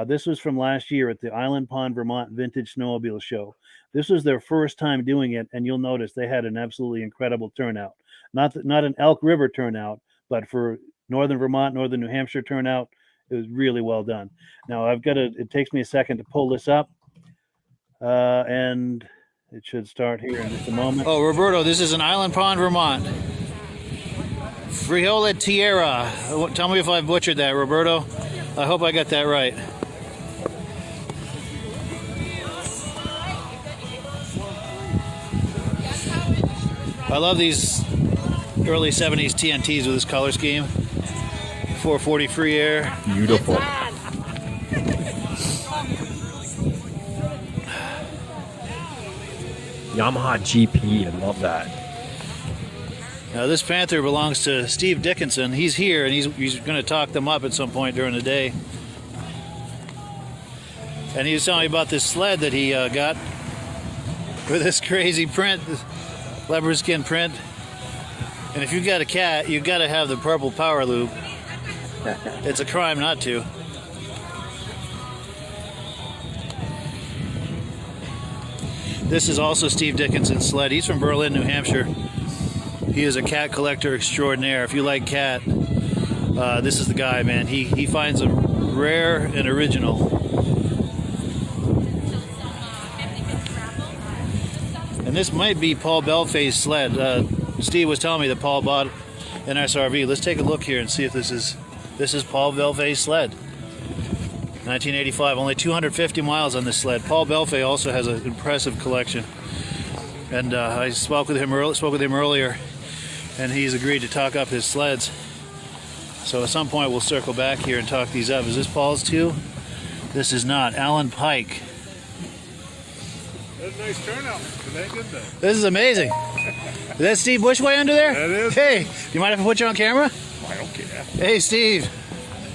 This was from last year at the Island Pond, Vermont Vintage Snowmobile Show. This was their first time doing it, and you'll notice they had an absolutely incredible turnout. Not an Elk River turnout, but for northern Vermont, northern New Hampshire turnout, it was really well done. Now it takes me a second to pull this up, and it should start here in just a moment. Oh, Roberto, this is in Island Pond, Vermont. Frijola Tierra. Tell me if I butchered that, Roberto. I hope I got that right. I love these early 70s TNTs with this color scheme. 440 free air. Beautiful. Yamaha GP, I love that. Now this Panther belongs to Steve Dickinson. He's here, and he's going to talk them up at some point during the day. And he was telling me about this sled that he got with this crazy print, this leopard skin print. And if you've got a cat, you've got to have the purple power loop. It's a crime not to. This is also Steve Dickinson's sled. He's from Berlin, New Hampshire. He is a cat collector extraordinaire. If you like cat, this is the guy, man. He finds them rare and original. And this might be Paul Belfay's sled. Steve was telling me that Paul bought an SRV. Let's take a look here and see if this is Paul Belfay's sled. 1985, only 250 miles on this sled. Paul Belfay also has an impressive collection. And I spoke with him earlier, and he's agreed to talk up his sleds. So at some point we'll circle back here and talk these up. Is this Paul's too? This is not. Alan Pike. That's a nice turnout today, didn't they? This is amazing. Is that Steve Bushway under there? That is. Hey, do you mind if I put you on camera? I don't care. Hey, Steve.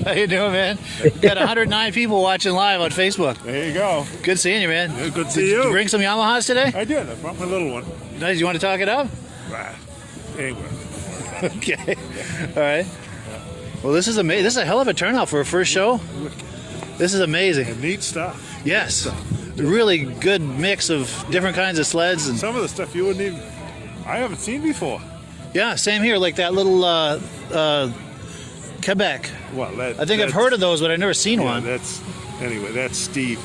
How you doing, man? We've got 109 people watching live on Facebook. There you go. Good seeing you, man. Yeah, good to see Did you you. bring some Yamahas today? I did. I brought my little one. Nice. You want to talk it up? Anyway. Okay. All right. Well, this is amazing. This is a hell of a turnout for a first show. This is amazing. And neat stuff. Yes. Really good mix of different kinds of sleds. And Some of the stuff you wouldn't even, I haven't seen before. yeah, same here. Like that little Quebec. Well, I think I've heard of those, but I've never seen one. That's Steve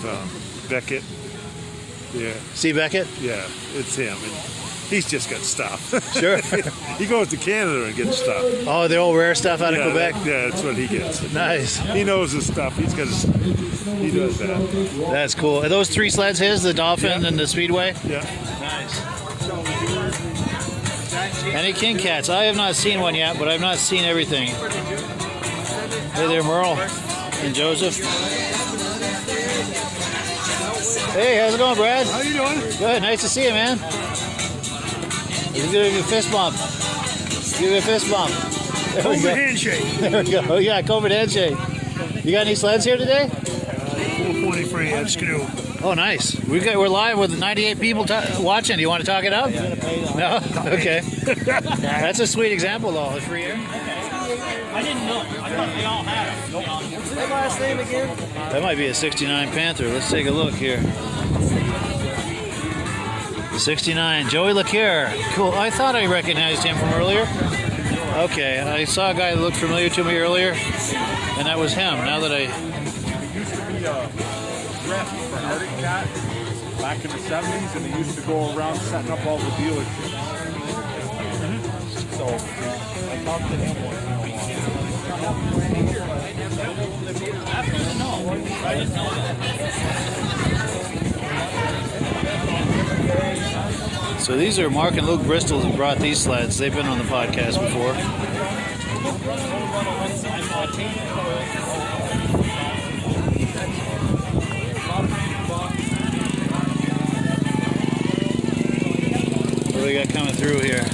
Beckett. Yeah, Steve Beckett? yeah, it's him. And he's just got stuff. Sure. He goes to Canada and gets stuff. Oh, the old rare stuff out of Yeah, Quebec? yeah, that's what he gets. Nice. He knows his stuff. He does that. That's cool. Are those three sleds his, the Dolphin Yeah. and the Speedway? Yeah. Nice. Any King Cats? I have not seen one yet, but I've not seen everything. Hey there, Merle and Joseph. Hey, how's it going, Brad? How you doing? Good, nice to see you, man. Give you a fist bump. Give you a fist bump. There we go. handshake. There we go. Yeah, COVID handshake. You got any sleds here today? 420 free head screw. Oh, nice. We're live with 98 people watching. Do you want to talk it up? No? Okay. That's a sweet example, though. The free air. I didn't know. I thought they all had them. What's that last name again? That might be a 69 Panther. Let's take a look here. The 69, Joey LaCure. Cool. I thought I recognized him from earlier. Okay, I saw a guy that looked familiar to me earlier, and that was him. Now that I... used to be a rep for Arctic Cat back in the 70s, and he used to go around setting up all the dealerships. So I talked to him one time. I didn't know that. So these are Mark and Luke Bristol who brought these sleds. They've been on the podcast before. What do we got coming through here?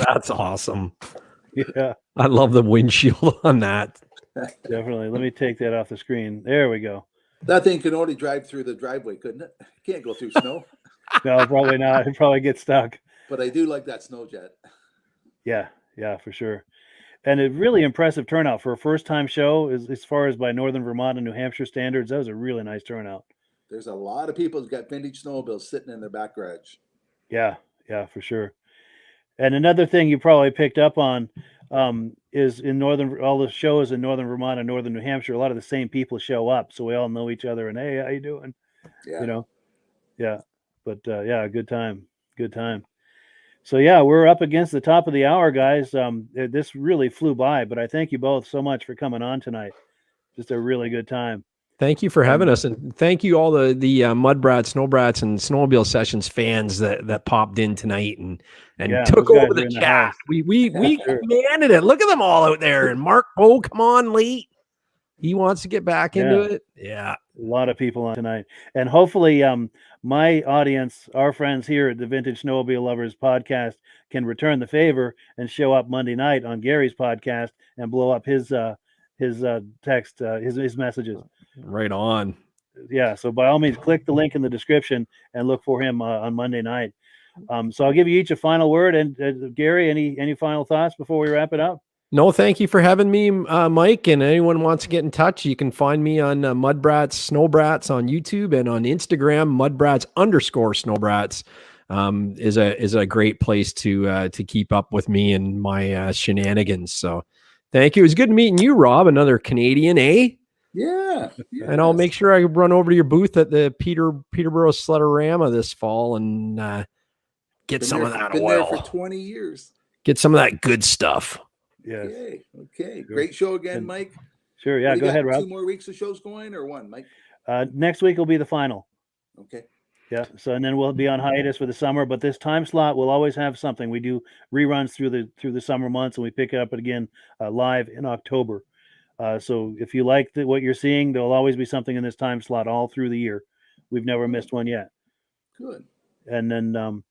That's awesome. Yeah, I love the windshield on that. definitely. Let me take that off the screen. There we go. That thing can only drive through the driveway, couldn't it? Can't go through snow. No, probably not. It'd probably get stuck. But I do like that snow jet. Yeah, for sure. And a really impressive turnout for a first-time show, as far as by Northern Vermont and New Hampshire standards. That was a really nice turnout. There's a lot of people who've got vintage snowmobiles sitting in their back garage. Yeah, for sure. And another thing you probably picked up on is all the shows in Northern Vermont and Northern New Hampshire, a lot of the same people show up. So we all know each other and, hey, how you doing? Yeah. Yeah. But good time. So yeah, we're up against the top of the hour, guys. This really flew by, but I thank you both so much for coming on tonight. Just a really good time. Thank you for having us, and thank you all the Mud Brats, Snow Brats, and Snowmobile Sessions fans that popped in tonight and took over the chat. We commanded it. Look at them all out there. And Mark Poe, come on late. He wants to get back into it. Yeah, a lot of people on tonight, and hopefully, my audience, our friends here at the Vintage Snowmobile Lovers podcast, can return the favor and show up Monday night on Gary's podcast and blow up his text, his messages. Right on. Yeah. So by all means, click the link in the description and look for him on Monday night. So I'll give you each a final word. And Gary, any final thoughts before we wrap it up? No, thank you for having me, Mike. And anyone wants to get in touch, you can find me on Mud Brats, Snow Brats on YouTube, and on Instagram, mudbrats_snowbrats is a great place to keep up with me and my shenanigans. So thank you. It was good meeting you, Rob, another Canadian, eh? Yeah. And I'll make sure I run over to your booth at the Peterborough Slutterama this fall and get some of that been oil. there for 20 years. Get some of that good stuff. Yes. Okay. Great show again, Mike. Sure. Yeah. We Go got ahead, Rob. 2 more weeks of shows going, or 1, Mike? Next week will be the final. Okay. Yeah. So, and then we'll be on hiatus for the summer, but this time slot we'll always have something. We do reruns through the summer months, and we pick it up again live in October. So if you like what you're seeing, there'll always be something in this time slot all through the year. We've never missed one yet. Good. And then,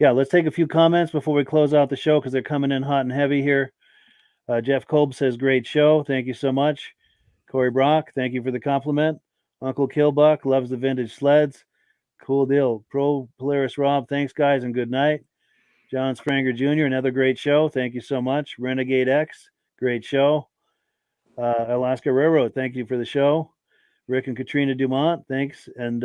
let's take a few comments before we close out the show because they're coming in hot and heavy here. Jeff Kolb says, great show. Thank you so much. Corey Brock, thank you for the compliment. Uncle Killbuck loves the vintage sleds. Cool deal. Pro Polaris Rob, thanks, guys, and good night. John Spranger Jr., another great show. Thank you so much. Renegade X, great show. Alaska Railroad, thank you for the show. Rick and Katrina Dumont, thanks. And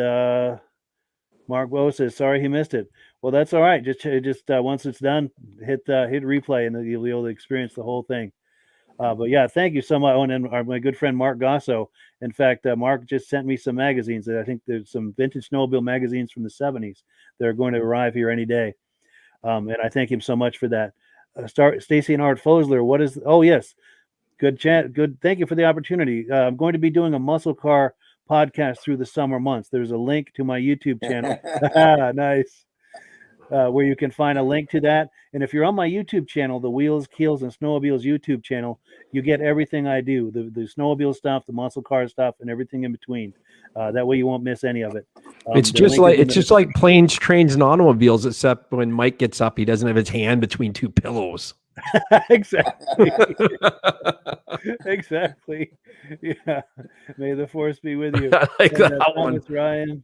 Mark Woe says, sorry he missed it. Well, that's all right. Just once it's done, hit replay, and you'll be able to experience the whole thing. But yeah, thank you so much. Oh, and then my good friend Mark Gosso. In fact, Mark just sent me some magazines. I think there's some vintage snowmobile magazines from the 70s that are going to arrive here any day. And I thank him so much for that. Stacy and Art Fosler, what is? Oh yes, good chat. Good. Thank you for the opportunity. I'm going to be doing a muscle car podcast through the summer months. There's a link to my YouTube channel. Nice. Where you can find a link to that. And if you're on my YouTube channel, the Wheels, Keels, and Snowmobiles YouTube channel, you get everything I do, the snowmobile stuff, the muscle car stuff, and everything in between. That way you won't miss any of it. It's just like planes, trains, and automobiles, except when Mike gets up, he doesn't have his hand between 2 pillows. Exactly. Exactly. Yeah. May the force be with you. I like that one. Ryan.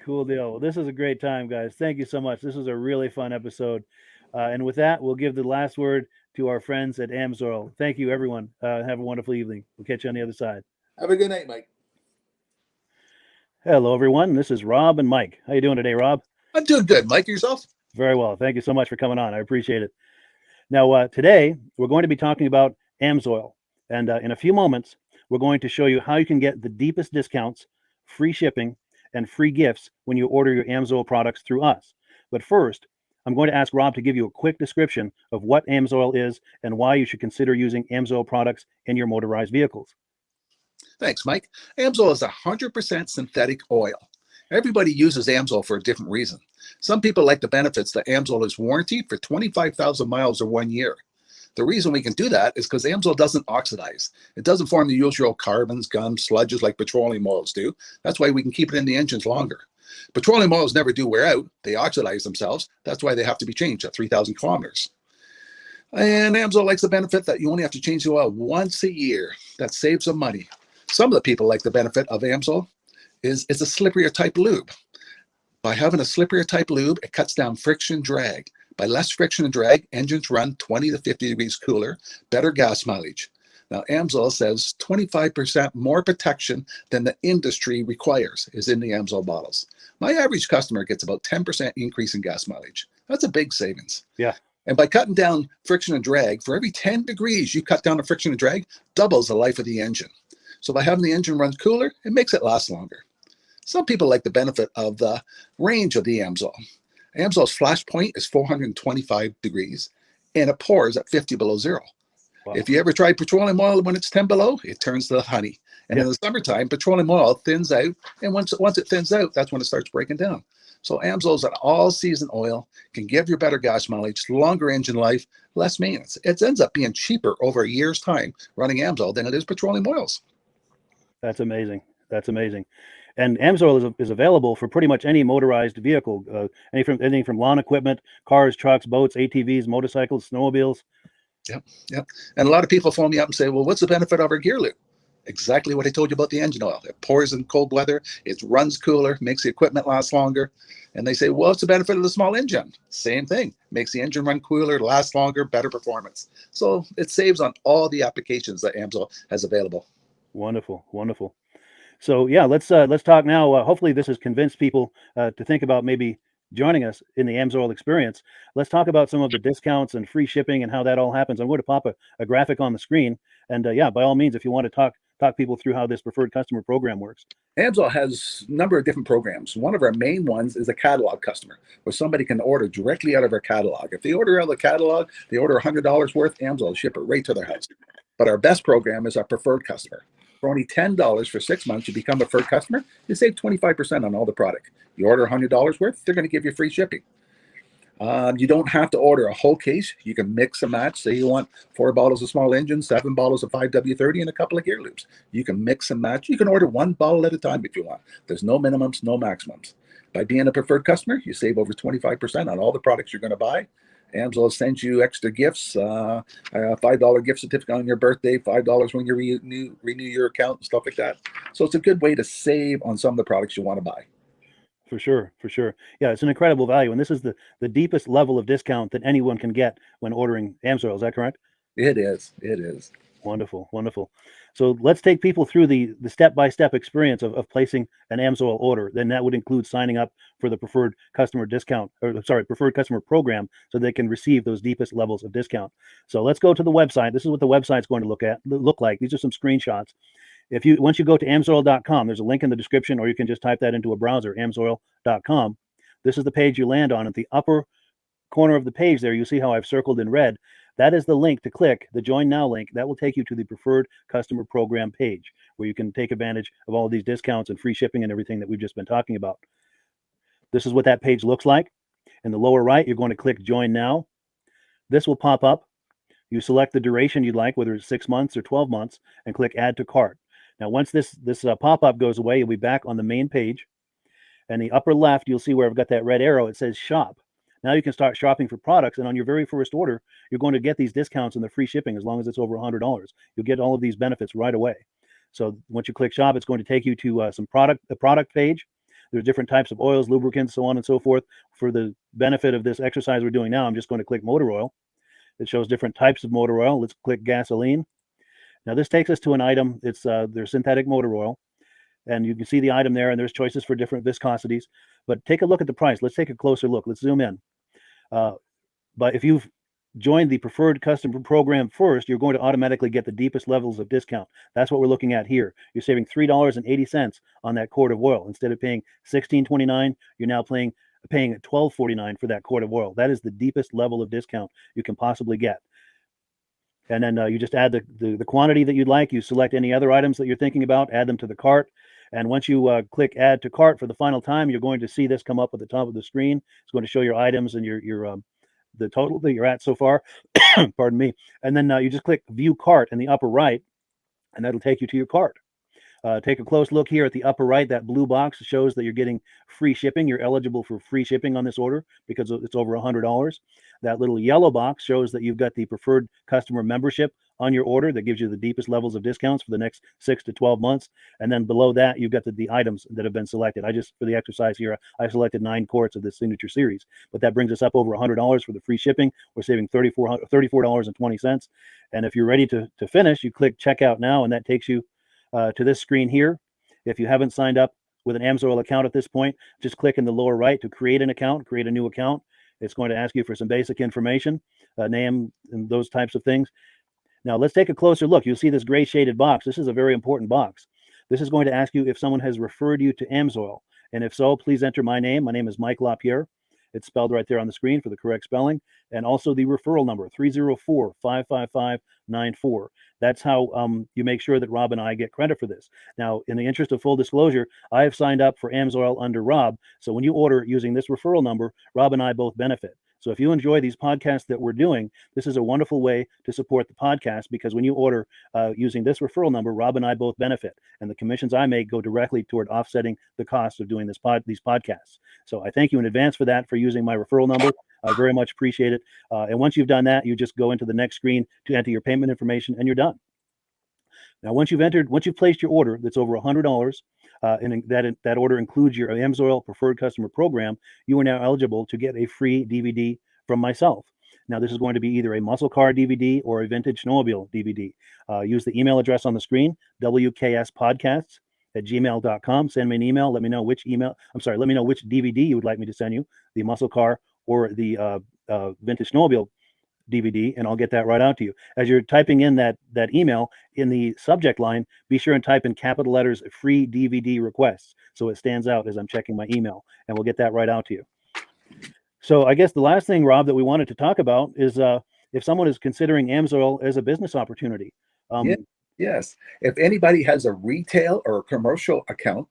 Cool deal. Well, this is a great time, guys. Thank you so much. This was a really fun episode. And with that, we'll give the last word to our friends at AMSOIL. Thank you, everyone. Have a wonderful evening. We'll catch you on the other side. Have a good night, Mike. Hello, everyone. This is Rob and Mike. How you doing today, Rob? I'm doing good. Mike, yourself? Very well. Thank you so much for coming on. I appreciate it. Now, today, we're going to be talking about AMSOIL. And in a few moments, we're going to show you how you can get the deepest discounts, free shipping, and free gifts when you order your AMSOIL products through us. But first, I'm going to ask Rob to give you a quick description of what AMSOIL is and why you should consider using AMSOIL products in your motorized vehicles. Thanks, Mike. AMSOIL is 100% synthetic oil. Everybody uses AMSOIL for a different reason. Some people like the benefits that AMSOIL is warranted for 25,000 miles or 1 year. The reason we can do that is because AMSOIL doesn't oxidize. It doesn't form the usual carbons, gums, sludges like petroleum oils do. That's why we can keep it in the engines longer. Petroleum oils never do wear out. They oxidize themselves. That's why they have to be changed at 3,000 kilometers. And AMSOIL likes the benefit that you only have to change the oil once a year. That saves some money. Some of the people like the benefit of AMSOIL is it's a slipperier type lube. By having a slipperier type lube, it cuts down friction drag. By less friction and drag, engines run 20 to 50 degrees cooler, better gas mileage. Now, AMSOIL says 25% more protection than the industry requires is in the AMSOIL bottles. My average customer gets about 10% increase in gas mileage. That's a big savings. Yeah. And by cutting down friction and drag, for every 10 degrees you cut down the friction and drag, doubles the life of the engine. So by having the engine run cooler, it makes it last longer. Some people like the benefit of the range of the AMSOIL. AMSOIL's flash point is 425 degrees, and it pours at 50 below zero. Wow. If you ever tried petroleum oil when it's 10 below, it turns to honey. And in the summertime, petroleum oil thins out, and once it thins out, that's when it starts breaking down. So AMSOIL is an all-season oil, can give you better gas mileage, longer engine life, less maintenance. It ends up being cheaper over a year's time running AMSOIL than it is petroleum oils. That's amazing. That's amazing. And AMSOIL is available for pretty much any motorized vehicle, anything from lawn equipment, cars, trucks, boats, ATVs, motorcycles, snowmobiles. Yep. And a lot of people phone me up and say, well, what's the benefit of our gear lube? Exactly what I told you about the engine oil. It pours in cold weather, it runs cooler, makes the equipment last longer. And they say, well, what's the benefit of the small engine? Same thing. Makes the engine run cooler, last longer, better performance. So it saves on all the applications that AMSOIL has available. Wonderful, wonderful. So yeah, let's talk now. Hopefully this has convinced people to think about maybe joining us in the AMSOIL experience. Let's talk about some of the discounts and free shipping and how that all happens. I'm going to pop a graphic on the screen. And yeah, by all means, if you want to talk talk people through how this preferred customer program works. AMSOIL has a number of different programs. One of our main ones is a catalog customer, where somebody can order directly out of our catalog. If they order out of the catalog, they order $100 worth, AMSOIL will ship it right to their house. But our best program is our preferred customer. For only $10 for 6 months, you become a preferred customer, you save 25% on all the product. You order $100 worth, they're going to give you free shipping. You don't have to order a whole case. You can mix and match. Say you want 4 bottles of small engine, 7 bottles of 5W30, and a couple of gear loops. You can mix and match. You can order 1 bottle at a time if you want. There's no minimums, no maximums. By being a preferred customer, you save over 25% on all the products you're going to buy. AMSOIL sends you extra gifts, a $5 gift certificate on your birthday, $5 when you renew your account, and stuff like that. So it's a good way to save on some of the products you want to buy. For sure, for sure. Yeah, it's an incredible value. And this is the deepest level of discount that anyone can get when ordering AMSOIL. Is that correct? It is. It is. Wonderful, wonderful. So let's take people through the step-by-step experience of placing an AMSOIL order. Then that would include signing up for the preferred customer preferred customer program, so they can receive those deepest levels of discount. So let's go to the website. This is what the website's going to look like. These are some screenshots. Once you go to AMSOIL.com, there's a link in the description, or you can just type that into a browser, AMSOIL.com. This is the page you land on. At the upper corner of the page there, you see how I've circled in red. That is the link to click, the Join Now link. That will take you to the Preferred Customer Program page, where you can take advantage of all of these discounts and free shipping and everything that we've just been talking about. This is what that page looks like. In the lower right, you're going to click Join Now. This will pop up. You select the duration you'd like, whether it's 6 months or 12 months, and click Add to Cart. Now, once this pop-up goes away, you'll be back on the main page. And the upper left, you'll see where I've got that red arrow. It says Shop. Now you can start shopping for products, and on your very first order, you're going to get these discounts and the free shipping as long as it's over $100. You'll get all of these benefits right away. So once you click Shop, it's going to take you to the product page. There's different types of oils, lubricants, so on and so forth. For the benefit of this exercise we're doing now, I'm just going to click motor oil. It shows different types of motor oil. Let's click gasoline. Now this takes us to an item. It's their synthetic motor oil. And you can see the item there, and there's choices for different viscosities. But take a look at the price. Let's take a closer look. Let's zoom in. But if you've joined the Preferred Customer Program first, you're going to automatically get the deepest levels of discount. That's what we're looking at here. You're saving $3.80 on that quart of oil. Instead of paying $16.29, you're now paying $12.49 for that quart of oil. That is the deepest level of discount you can possibly get. And then you just add the quantity that you'd like. You select any other items that you're thinking about, add them to the cart. And once you click Add to Cart for the final time, you're going to see this come up at the top of the screen. It's going to show your items and your the total that you're at so far. Pardon me. And then you just click View Cart in the upper right, and that'll take you to your cart. Take a close look here at the upper right. That blue box shows that you're getting free shipping. You're eligible for free shipping on this order because it's over $100. That little yellow box shows that you've got the preferred customer membership on your order that gives you the deepest levels of discounts for the next 6 to 12 months. And then below that, you've got the items that have been selected. For the exercise here, I selected 9 quarts of the signature series, but that brings us up over $100 for the free shipping. We're saving $34.20. And if you're ready to finish, you click Checkout Now, and that takes you to this screen here. If you haven't signed up with an AMSOIL account at this point, just click in the lower right to create an account, create a new account. It's going to ask you for some basic information, name, and those types of things. Now let's take a closer look. You'll see this gray shaded box. This is a very important box. This is going to ask you if someone has referred you to AMSOIL. And if so, please enter my name. My name is Mike LaPierre. It's spelled right there on the screen for the correct spelling. And also the referral number, 304-555-94. That's how you make sure that Rob and I get credit for this. Now, in the interest of full disclosure, I have signed up for AMSOIL under Rob. So when you order using this referral number, Rob and I both benefit. So if you enjoy these podcasts that we're doing, this is a wonderful way to support the podcast, because when you order using this referral number, Rob and I both benefit. And the commissions I make go directly toward offsetting the cost of doing these podcasts. So I thank you in advance for that, for using my referral number. I very much appreciate it. And once you've done that, you just go into the next screen to enter your payment information, and you're done. Now, once you've placed your order that's over $100, and that order includes your AMSOIL Preferred Customer Program, you are now eligible to get a free DVD from myself. Now, this is going to be either a muscle car DVD or a Vintage Snowmobile DVD. Use the email address on the screen, wkspodcasts@gmail.com. Send me an email. Let me know which DVD you would like me to send you, the muscle car or the Vintage Snowmobile DVD, and I'll get that right out to you. As you're typing in that email, in the subject line, be sure and type in capital letters free DVD requests so it stands out as I'm checking my email, and we'll get that right out to you. So I guess the last thing, Rob, that we wanted to talk about is if someone is considering AMSOIL as a business opportunity. Yes. If anybody has a retail or a commercial account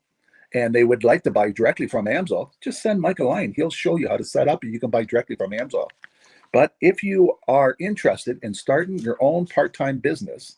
and they would like to buy directly from AMSOIL, just send Mike a line. He'll show you how to set up and you can buy directly from AMSOIL. But if you are interested in starting your own part-time business,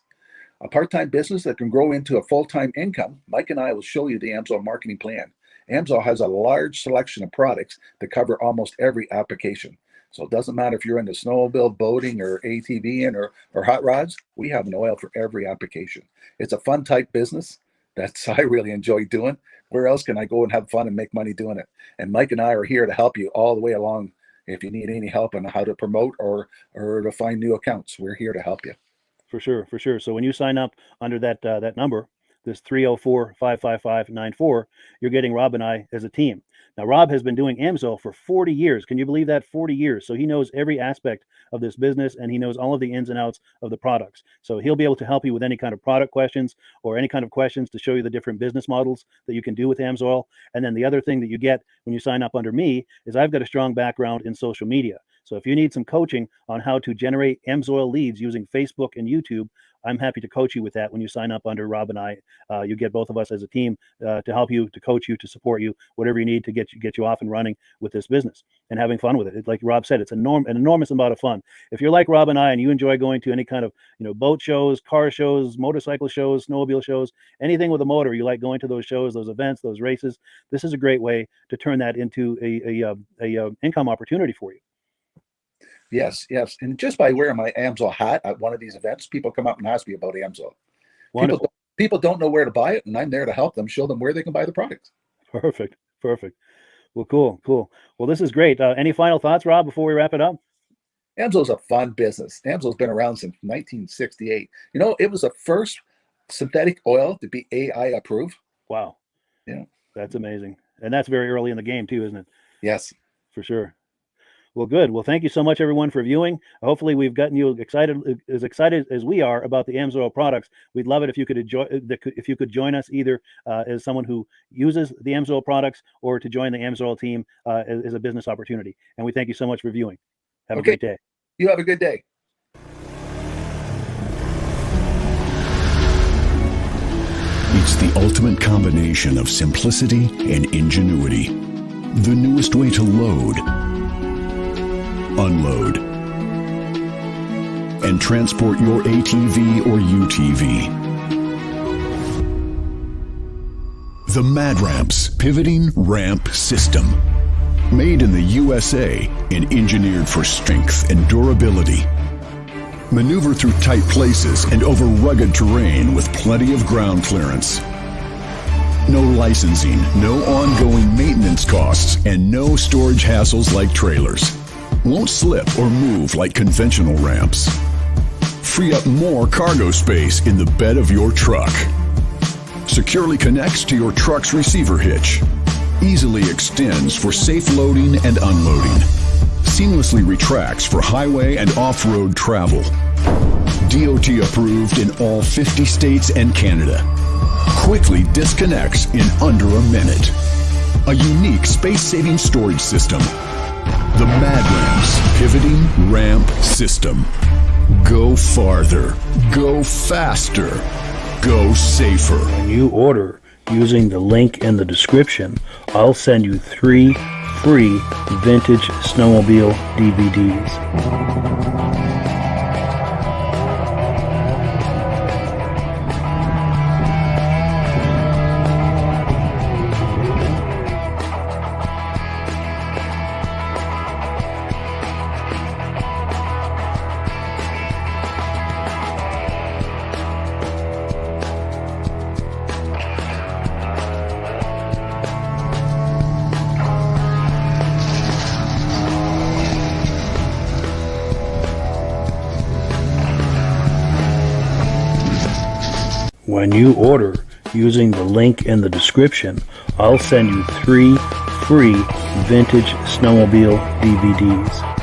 a part-time business that can grow into a full-time income, Mike and I will show you the AMSOIL marketing plan. AMSOIL has a large selection of products that cover almost every application. So it doesn't matter if you're into snowmobile, boating, or ATVing or hot rods, we have an oil for every application. It's a fun type business. I really enjoy doing. Where else can I go and have fun and make money doing it? And Mike and I are here to help you all the way along. If you need any help on how to promote or to find new accounts, we're here to help you. For sure. So when you sign up under that number, this 304-555-94, you're getting Rob and I as a team. Now, Rob has been doing AMSOIL for 40 years. Can you believe that? 40 years. So he knows every aspect of this business, and he knows all of the ins and outs of the products. So he'll be able to help you with any kind of product questions or any kind of questions to show you the different business models that you can do with AMSOIL. And then the other thing that you get when you sign up under me is I've got a strong background in social media. So if you need some coaching on how to generate AMSOIL leads using Facebook and YouTube, I'm happy to coach you with that when you sign up under Rob and I. You get both of us as a team to help you, to coach you, to support you, whatever you need to get you off and running with this business and having fun with it. Like Rob said, it's an enormous amount of fun. If you're like Rob and I and you enjoy going to any kind of boat shows, car shows, motorcycle shows, snowmobile shows, anything with a motor, you like going to those shows, those events, those races, this is a great way to turn that into a income opportunity for you. Yes. And just by wearing my AMSOIL hat at one of these events, people come up and ask me about AMSOIL. Wonderful. People don't know where to buy it, and I'm there to help them, show them where they can buy the product. Perfect. Well, cool. Well, this is great. Any final thoughts, Rob, before we wrap it up? AMSOIL's a fun business. AMSOIL's been around since 1968. It was the first synthetic oil to be AI approved. Wow. Yeah. That's amazing. And that's very early in the game too, isn't it? Yes. For sure. Well, good. Well, thank you so much, everyone, for viewing. Hopefully, we've gotten you excited as we are about the AMSOIL products. We'd love it if you could join us either as someone who uses the AMSOIL products or to join the AMSOIL team as a business opportunity. And we thank you so much for viewing. Have a great day. You have a good day. It's the ultimate combination of simplicity and ingenuity. The newest way to load, unload, and transport your ATV or UTV. The Mad Ramps Pivoting Ramp System. Made in the USA and engineered for strength and durability. Maneuver through tight places and over rugged terrain with plenty of ground clearance. No licensing, no ongoing maintenance costs, and no storage hassles like trailers. Won't slip or move like conventional ramps. Free up more cargo space in the bed of your truck. Securely connects to your truck's receiver hitch. Easily extends for safe loading and unloading. Seamlessly retracts for highway and off-road travel. DOT approved in all 50 states and Canada. Quickly disconnects in under a minute. A unique space-saving storage system. The Mad Ramps Pivoting Ramp System. Go farther. Go faster. Go safer. When you order using the link in the description, I'll send you 3 free Vintage Snowmobile DVDs. When you order using the link in the description, I'll send you 3 free Vintage Snowmobile DVDs.